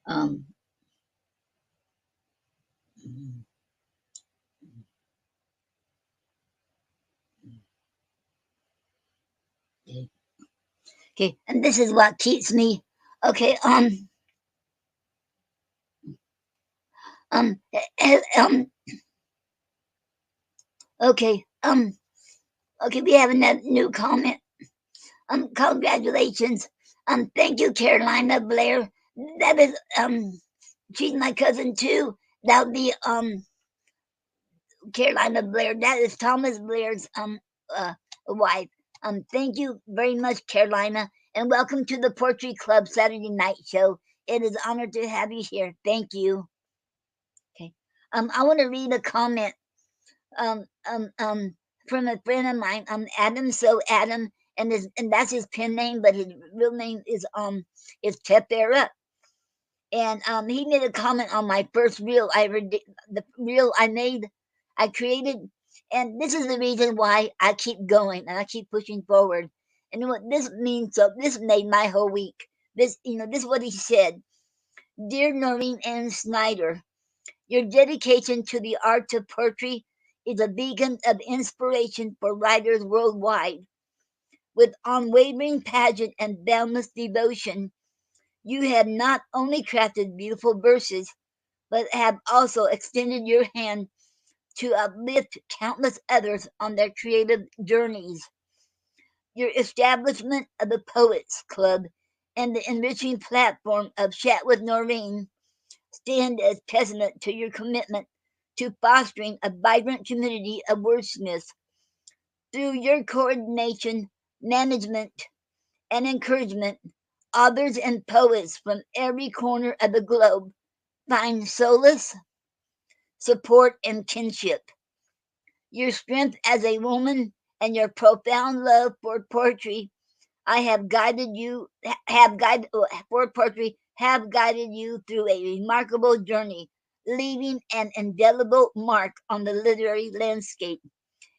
um okay, and this is what keeps me okay. Um okay. Okay, we have a new comment. Congratulations. Thank you, Carolina Blair. That is she's my cousin too. That would be Carolina Blair. That is Thomas Blair's uh wife. Thank you very much, Carolina, and welcome to the Poetry Club Saturday Night Show. It is an honor to have you here. Thank you. Okay. I want to read a comment um um um from a friend of mine, Adam. So Adam, and that's his pen name, but his real name is Tepera. And he made a comment on my first reel I ever did, the reel I made, I created, and this is the reason why I keep going and I keep pushing forward. And what this means, so this made my whole week. This is what he said. Dear Noreen Snyder, your dedication to the art of poetry is a beacon of inspiration for writers worldwide. With unwavering passion and boundless devotion, you have not only crafted beautiful verses, but have also extended your hand to uplift countless others on their creative journeys. Your establishment of the Poets Club and the enriching platform of Chat with Noreen stand as testament to your commitment to fostering a vibrant community of wordsmiths. Through your coordination, management, and encouragement, authors and poets from every corner of the globe find solace, support, and kinship. Your strength as a woman and your profound love for poetry I have guided you have guided for poetry have guided you through a remarkable journey, leaving an indelible mark on the literary landscape.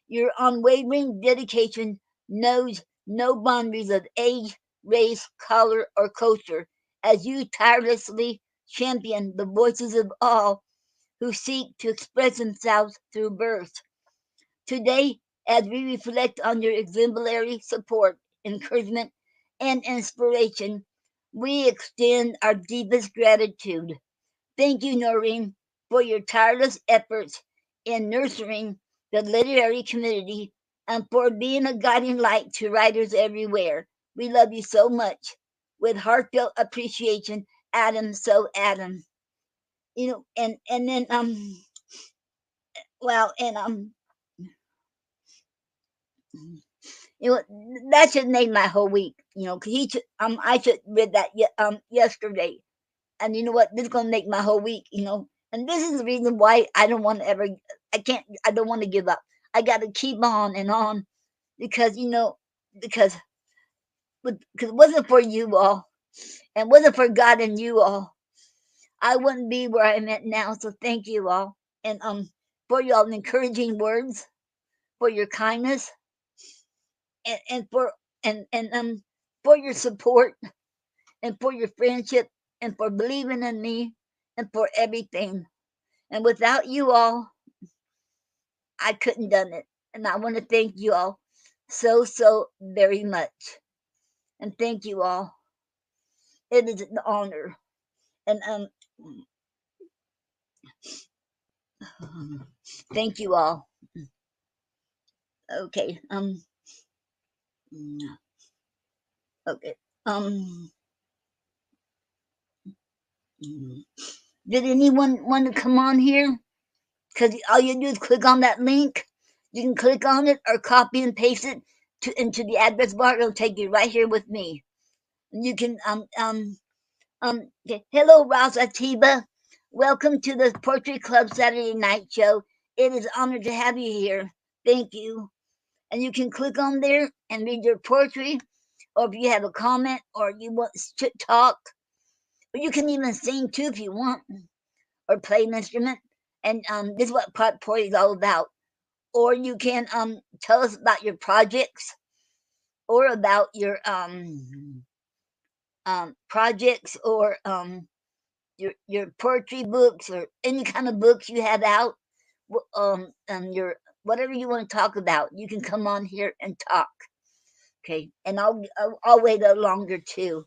Your unwavering dedication knows no boundaries of age, race, color, or culture as you tirelessly champion the voices of all who seek to express themselves through verse. Today, as we reflect on your exemplary support, encouragement, and inspiration, we extend our deepest gratitude. Thank you, Noreen, for your tireless efforts in nurturing the literary community and for being a guiding light to writers everywhere. We love you so much. With heartfelt appreciation, Adam. So Adam, and then well, and You know, that should make my whole week. You know, cause I should read that yesterday, and you know what? This is gonna make my whole week. You know, and this is the reason why I don't want to ever. I don't want to give up. I got to keep on because you know because because it wasn't for you all, and it wasn't for God and you all, I wouldn't be where I'm at now. So thank you all, and for y'all encouraging words, for your kindness, and for your support, and for your friendship, and for believing in me, and for everything. And without you all, I couldn't done it. And I want to thank you all so very much. And thank you all. It is an honor. And thank you all. Okay. Okay. Um did anyone want to come on here? Because all you do is click on that link. You can click on it or copy and paste it into the address bar. It'll take you right here with me. You can okay. Hello, Ross Atiba. Welcome to the Poetry Club Saturday Night Show. It is an honor to have you here. Thank you. And you can click on there and read your poetry, or if you have a comment or you want to talk, or you can even sing too if you want, or play an instrument. And this is what Potpourri is all about. Or you can tell us about your projects, or about your projects, or your poetry books, or any kind of books you have out. Your whatever you want to talk about, you can come on here and talk. Okay, and I'll wait a longer too,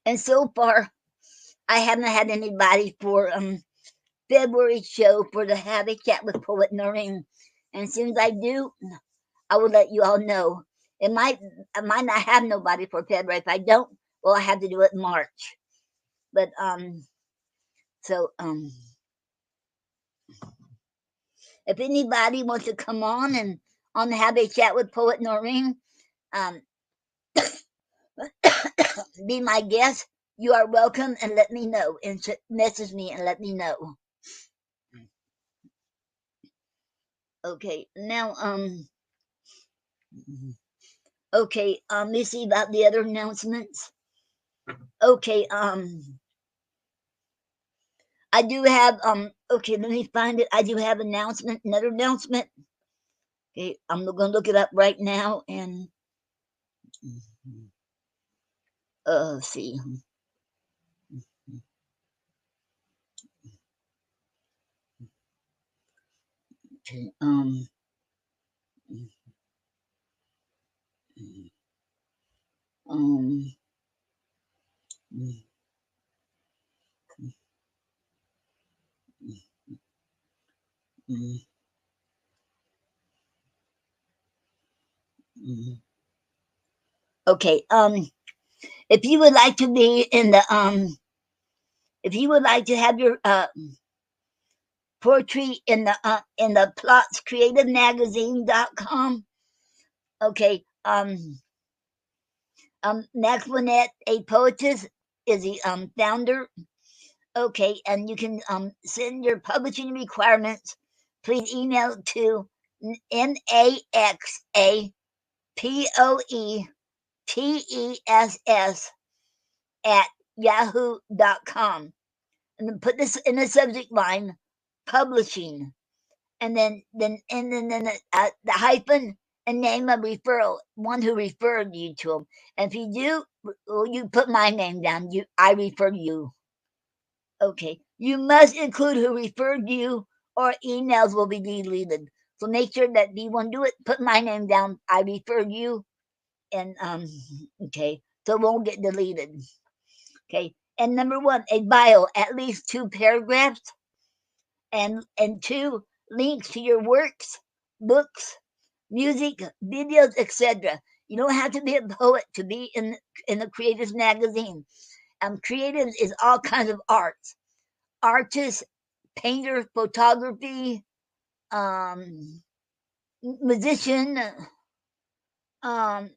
and so far I haven't had anybody for February show for the Have a Chat with Poet Noreen, and as soon as I do, I will let you all know. I might not have nobody for February. If I don't, well, I have to do it in March. But so if anybody wants to come on and have a chat with Poet Noreen, um, be my guest. You are welcome, and let me know, and message me and let me know. Okay, now okay, let me see about the other announcements. Okay, I do have okay, let me find it. I do have another announcement. Okay, I'm gonna look it up right now, and let's see. Okay, um okay, if you would like to be in the if you would like to have your poetry in the plots creative magazine.com. Okay, Max Winnett, a poetess, is the founder. Okay, and you can send your publishing requirements. Please email to NAXAPOETESS at yahoo.com, and then put this in the subject line, publishing, and then the hyphen and name of referral, one who referred you to them. And if you do, you put my name down. I refer you. Okay. You must include who referred you, or emails will be deleted. So make sure that if you want to do it, put my name down. I referred you, and okay, so it won't get deleted. Okay. And number one, a bio, at least 2 paragraphs, and 2 links to your works, books, music, videos, etc. You don't have to be a poet to be in the Creators Magazine. Creative is all kinds of arts. Artists, painter, photography, um, musician, um,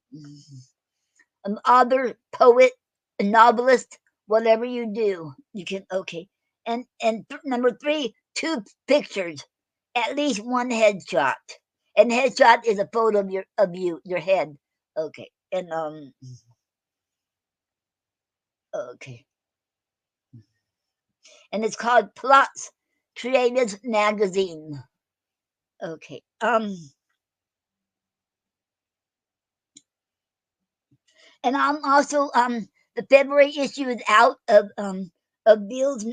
an author, poet, a novelist, whatever you do, you can okay. And number three, two pictures, at least one headshot. And headshot is a photo of you, your head. Okay. And okay. And it's called Plots Creatives Magazine. Okay. And I'm also the February issue is out of Bill's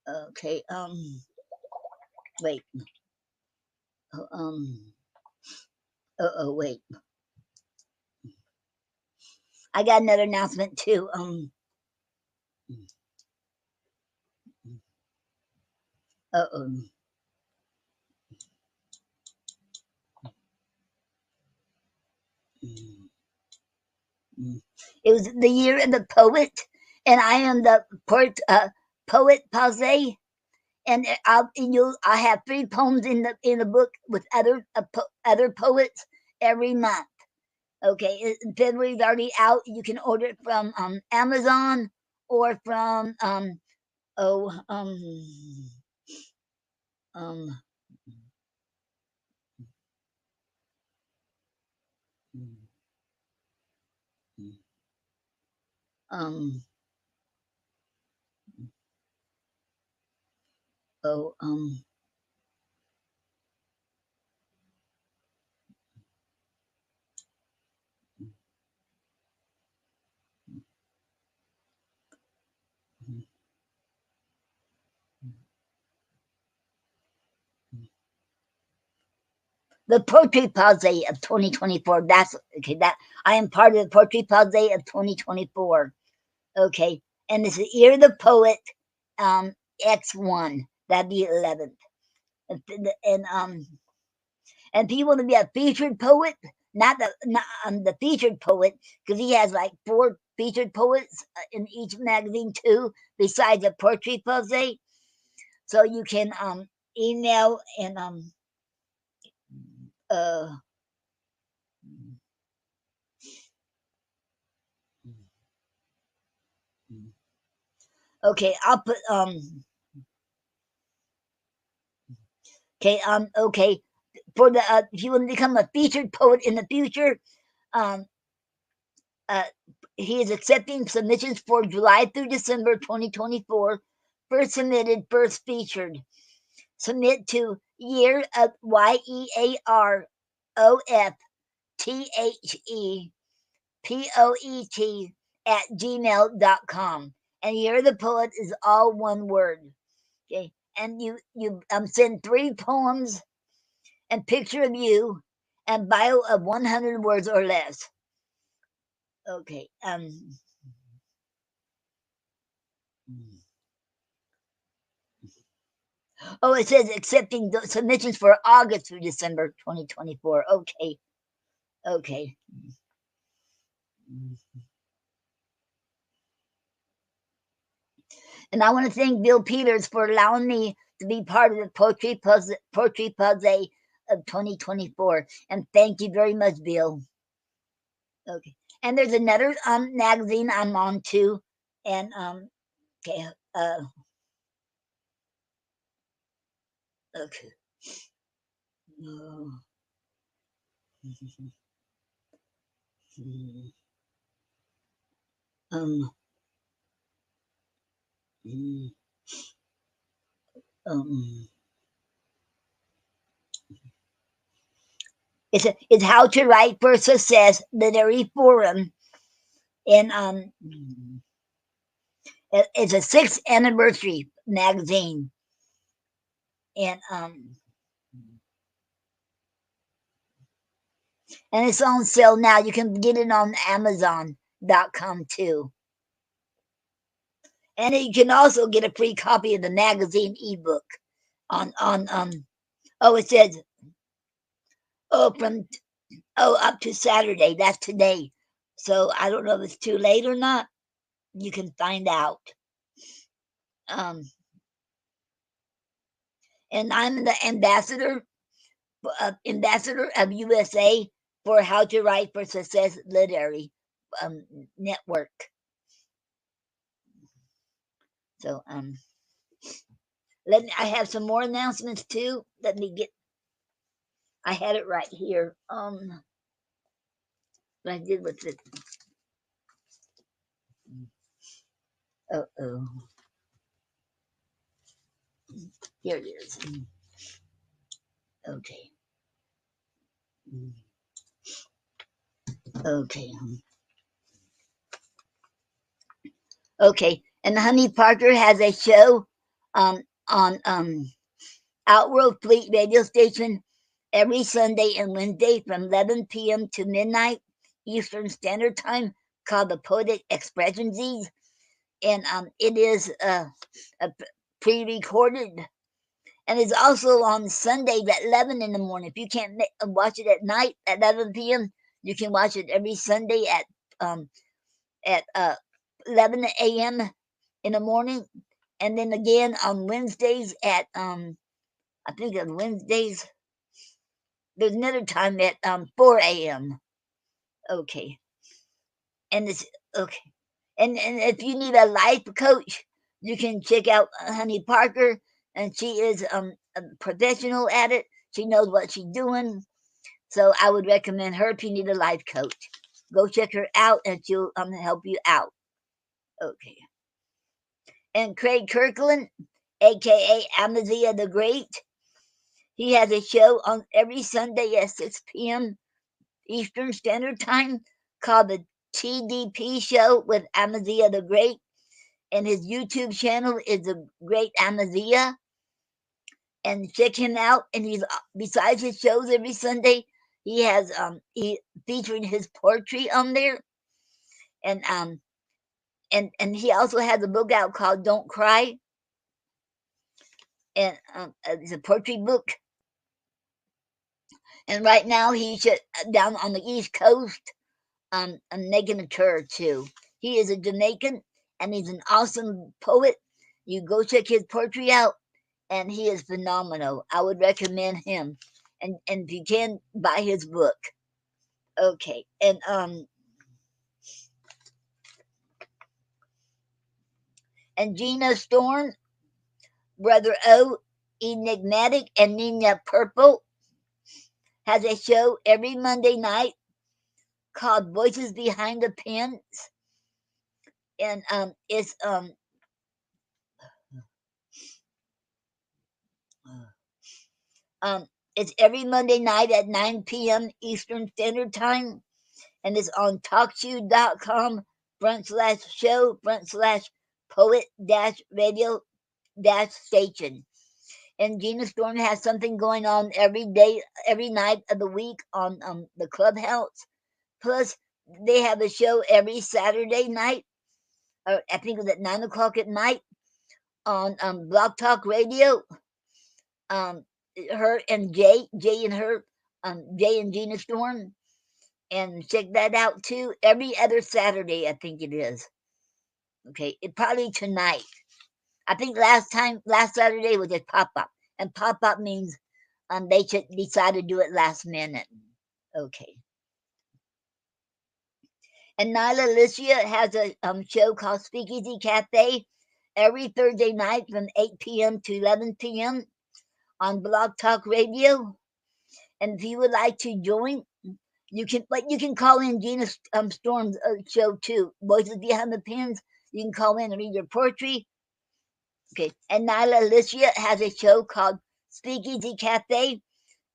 okay wait um wait, I got another announcement too. Uh-oh. It was the year of the poet, and I am the poet Pause, and I have 3 poems in the book with other poets every month. Okay, February's already out. You can order it from Amazon or from oh um um oh the Poetry Pause of 2024. That's okay. That I am part of the Poetry Pause of 2024. Okay, and it's the Year of the Poet, X1. That'd be 11th, and and if you want to be a featured poet, not the featured poet, because he has like 4 featured poets in each magazine too, besides the Poetry Pause. So you can email and uh okay, I'll put okay, for the if you want to become a featured poet in the future, um uh he is accepting submissions for July through December 2024. First submitted, first featured. Submit to year of YEAROFTHEPOET at gmail.com. And Year of the Poet is all one word. Okay. And you send 3 poems and picture of you and bio of 100 words or less. Okay. Oh, it says accepting submissions for August through December 2024. Okay. Okay. And I want to thank Bill Peters for allowing me to be part of the Poetry Puzzle of 2024. And thank you very much, Bill. Okay. And there's another magazine I'm on too. And okay. Okay. Um, um, it's How to Write for Success Literary Forum, and it's a 6th anniversary magazine, and it's on sale now. You can get it on Amazon.com too, and you can also get a free copy of the magazine ebook on oh, it says from up to Saturday. That's today. So I don't know if it's too late or not. you can find out. Um, and I'm the ambassador of USA for How to Write for Success Literary um, Network. So I have some more announcements too. Let me get. I had it right here. What I did with it. Oh. Here it is. Okay. Okay. Okay. And Honey Parker has a show on Outworld Fleet radio station every Sunday and Wednesday from 11 p.m. to midnight Eastern Standard Time called the Poetic Expressionsies. And it is a pre-recorded, and it's also on Sundays at 11 in the morning. If you can't watch it at night at 11 p.m., you can watch it every Sunday um, at 11 a.m. in the morning, and then again on Wednesdays at I think on Wednesdays there's another time at 4 a.m. Okay, and it's okay. And if you need a life coach, you can check out Honey Parker, and she is a professional at it. She knows what she's doing, so I would recommend her if you need a life coach. Go check her out, and she'll help you out. Okay. And Craig Kirkland, aka Amaziah the Great, he has a show on every Sunday at 6 p.m. Eastern Standard Time called the TDP Show with Amaziah the Great. And his YouTube channel is the Great Amaziah. And check him out. And he's besides his shows every Sunday, he has he featuring his poetry on there. And and he also has a book out called Don't Cry. And it's a poetry book. And right now he's down on the East Coast, making a tour too. He is a Jamaican, and he's an awesome poet. You go check his poetry out, and he is phenomenal. I would recommend him, and if you can, buy his book. Okay, and Gina Storm, Brother O, Enigmatic, and Nina Purple has a show every Monday night called Voices Behind the Pens, and um it's every Monday night at 9 p.m. Eastern Standard Time, and it's on talkshoe.com/show/poet-radio-station. And Gina Storm has something going on every day, every night of the week on the Clubhouse. Plus, they have a show every Saturday night, or I think it was at 9 o'clock at night on Blog Talk Radio. Um, her and Jay and her, Jay and Gina Storm, and check that out too. Every other Saturday, I think it is. Okay, it probably tonight. I think last Saturday was just pop up, and pop up means they should decide to do it last minute. Okay. And Nyla Alicia has a show called Speakeasy Cafe every Thursday night from 8 p.m. to 11 p.m. on Blog Talk Radio. And if you would like to join, you can call in Gina Storm's show too. Voices Behind the Pens. You can call in and read your poetry. Okay. And Nyla Alicia has a show called Speakeasy Cafe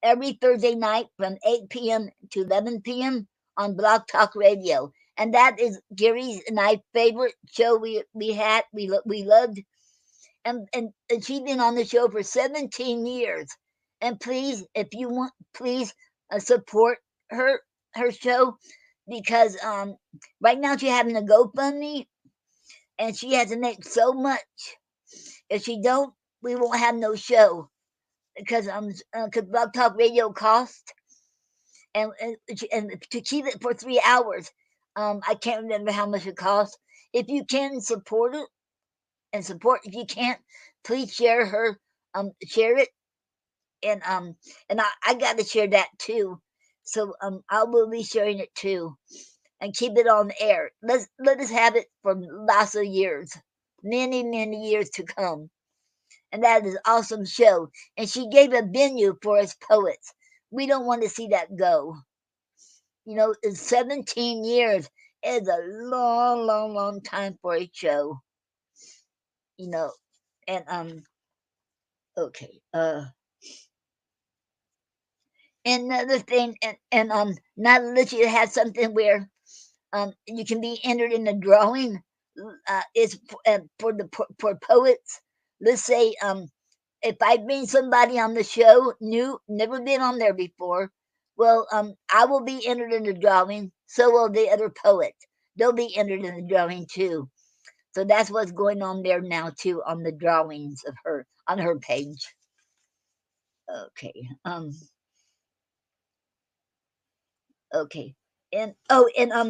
every Thursday night from 8 p.m. to 11 p.m. on Blog Talk Radio. And that is Gary's and my favorite show we loved. And she's been on the show for 17 years. And please, if you want, please support her show, because right now she's having a GoFundMe, and she has to make so much. If she don't, we won't have no show, because Blog Talk Radio costs, and to keep it for 3 hours, I can't remember how much it costs. if you can support it and support. If you can't, please share her. Share it, and I got to share that too. So I will be sharing it too, and keep it on the air. Let us have it for lots of years, many years to come. And that is an awesome show. And she gave a venue for us poets. We don't want to see that go. You know, in 17 years is a long time for a show. You know, and okay. And another thing, and not unless you have something where you can be entered in the drawing. Is for poets. Let's say if I bring somebody on the show new, never been on there before, well, I will be entered in the drawing. So will the other poet. They'll be entered in the drawing too. So that's what's going on there now too on the drawings of her on her page. Okay. Okay. And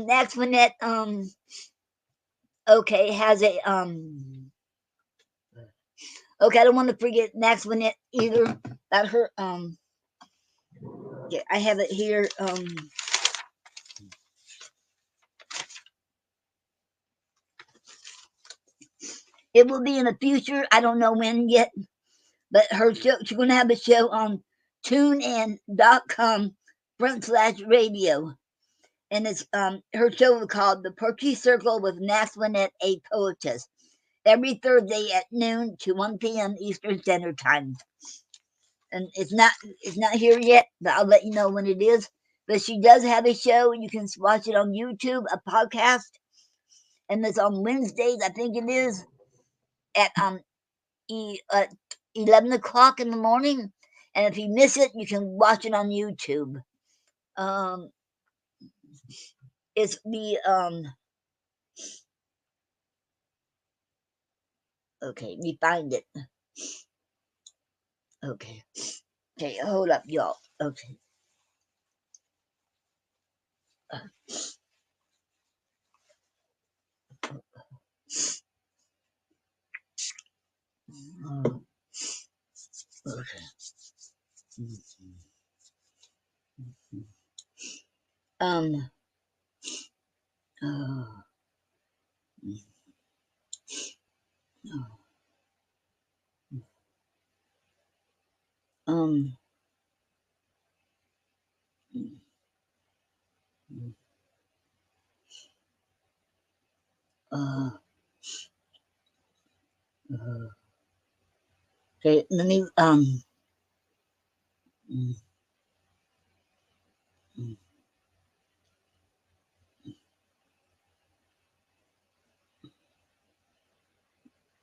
next one that okay has a okay, I don't want to forget next one either about her yeah, I have it here it will be in the future. I don't know when yet, but her show she's gonna have a show on tunein.com/radio. And it's her show is called The Poetry Circle with Naxwanet, a Poetess. Every Thursday at noon to 1 p.m. Eastern Standard Time. And it's not here yet, but I'll let you know when it is. But she does have a show. You can watch it on YouTube, a podcast, and it's on Wednesdays, I think it is, at 11 o'clock in the morning. And if you miss it, you can watch it on YouTube. Um, it's the okay, we find it. Okay, hold up, y'all. Okay. Okay. Um. Uh, um. Uh. Okay. Let me. Um.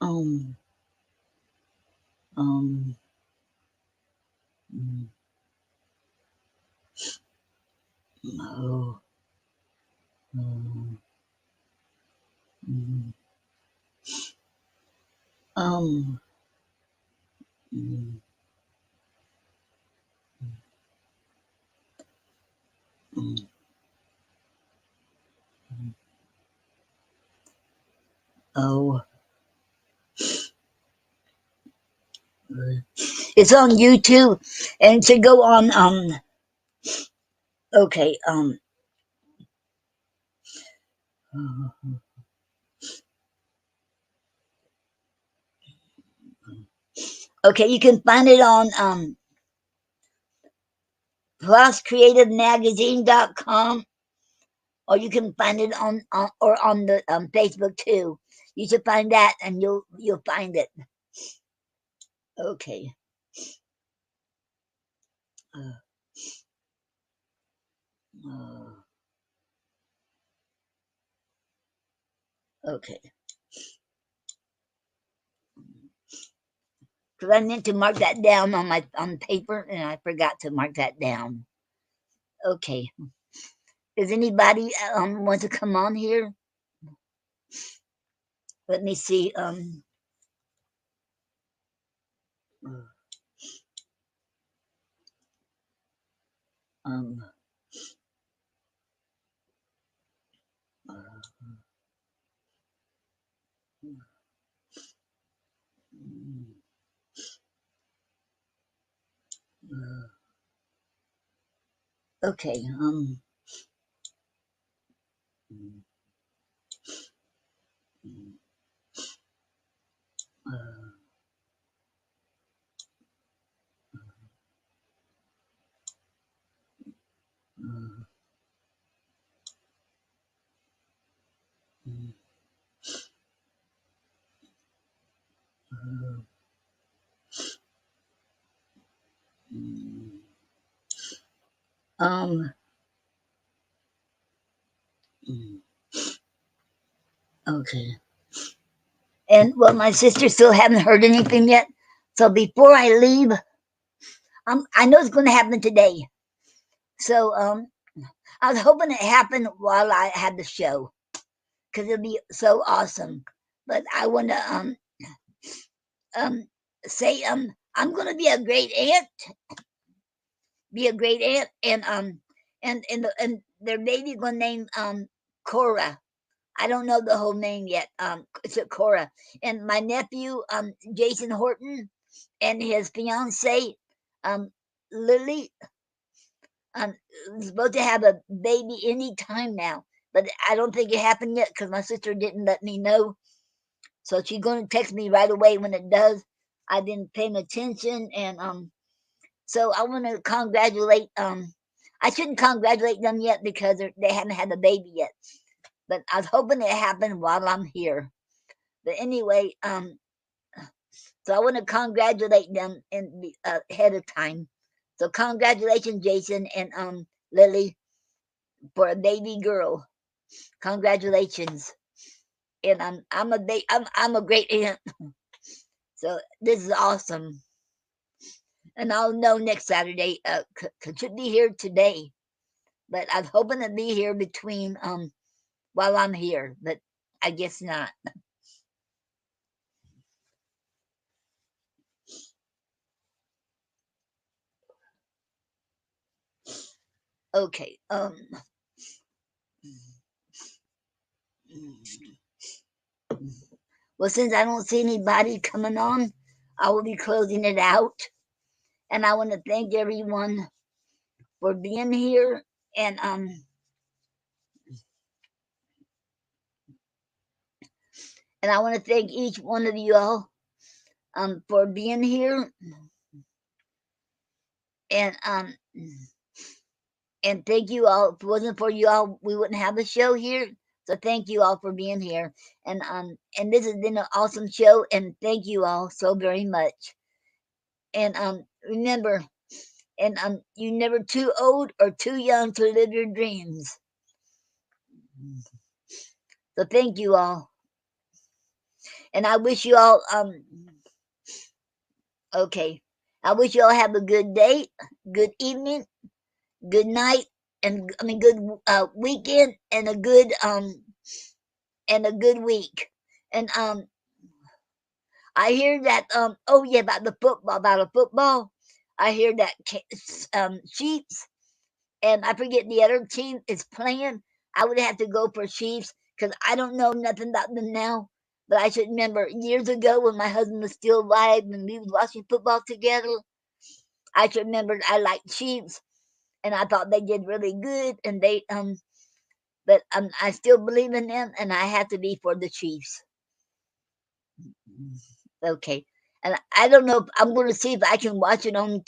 Um. Oh. Um. Um. Oh. It's on YouTube, and to go on. Okay. Okay, you can find it on pluscreativemagazine.com, or you can find it on the Facebook too. You should find that, and you'll find it. Okay. Uh, uh, okay. Because I meant to mark that down on paper, and I forgot to mark that down. Okay. Does anybody want to come on here? Let me see. Um. Okay. Um. Okay. And well, my sister still haven't heard anything yet. So before I leave, I know it's going to happen today. So I was hoping it happened while I had the show because it'd be so awesome. But I want to um say I'm going to be a great aunt, and their baby going to name Cora. I don't know the whole name yet. It's a Cora, and my nephew Jason Horton and his fiance um Lily um supposed to have a baby any time now, but I don't think it happened yet because my sister didn't let me know. So she's gonna text me right away when it does. I've been paying attention, and so I want to congratulate. I shouldn't congratulate them yet because they haven't had a baby yet. But I was hoping it happened while I'm here. But anyway, so I want to congratulate them ahead of time. So congratulations, Jason and Lily, for a baby girl. Congratulations. And I'm a great aunt. So this is awesome. And I'll know next Saturday. Should be here today, but I was hoping to be here between while I'm here, but I guess not. Okay. Well, since I don't see anybody coming on, I will be closing it out. And I want to thank everyone for being here, and I want to thank each one of you all for being here, and thank you all. If it wasn't for you all, we wouldn't have a show here. So thank you all for being here, and this has been an awesome show, and thank you all so very much. And remember, and you're never too old or too young to live your dreams. So thank you all, and I wish you all okay. I wish you all have a good day, good evening, good night, and good weekend, and a good week. And I hear that oh yeah, about a football. I hear that Chiefs, and I forget the other team is playing. I would have to go for Chiefs because I don't know nothing about them now. But I should remember years ago when my husband was still alive and we was watching football together. I should remember I liked Chiefs, and I thought they did really good, and they but I still believe in them, and I have to be for the Chiefs. Okay, and I don't know. If I'm going to see if I can watch it on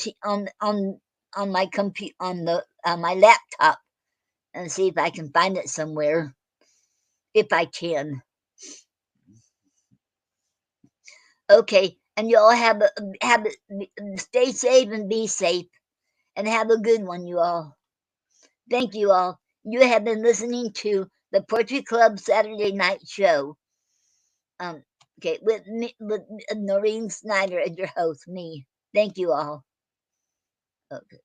my computer on the my laptop and see if I can find it somewhere if I can. Okay, and you all stay safe and be safe, and have a good one, you all. Thank you all. You have been listening to the Poetry Club Saturday Night Show. Okay, with me, with Noreen Snyder as your host, me. Thank you all. Okay.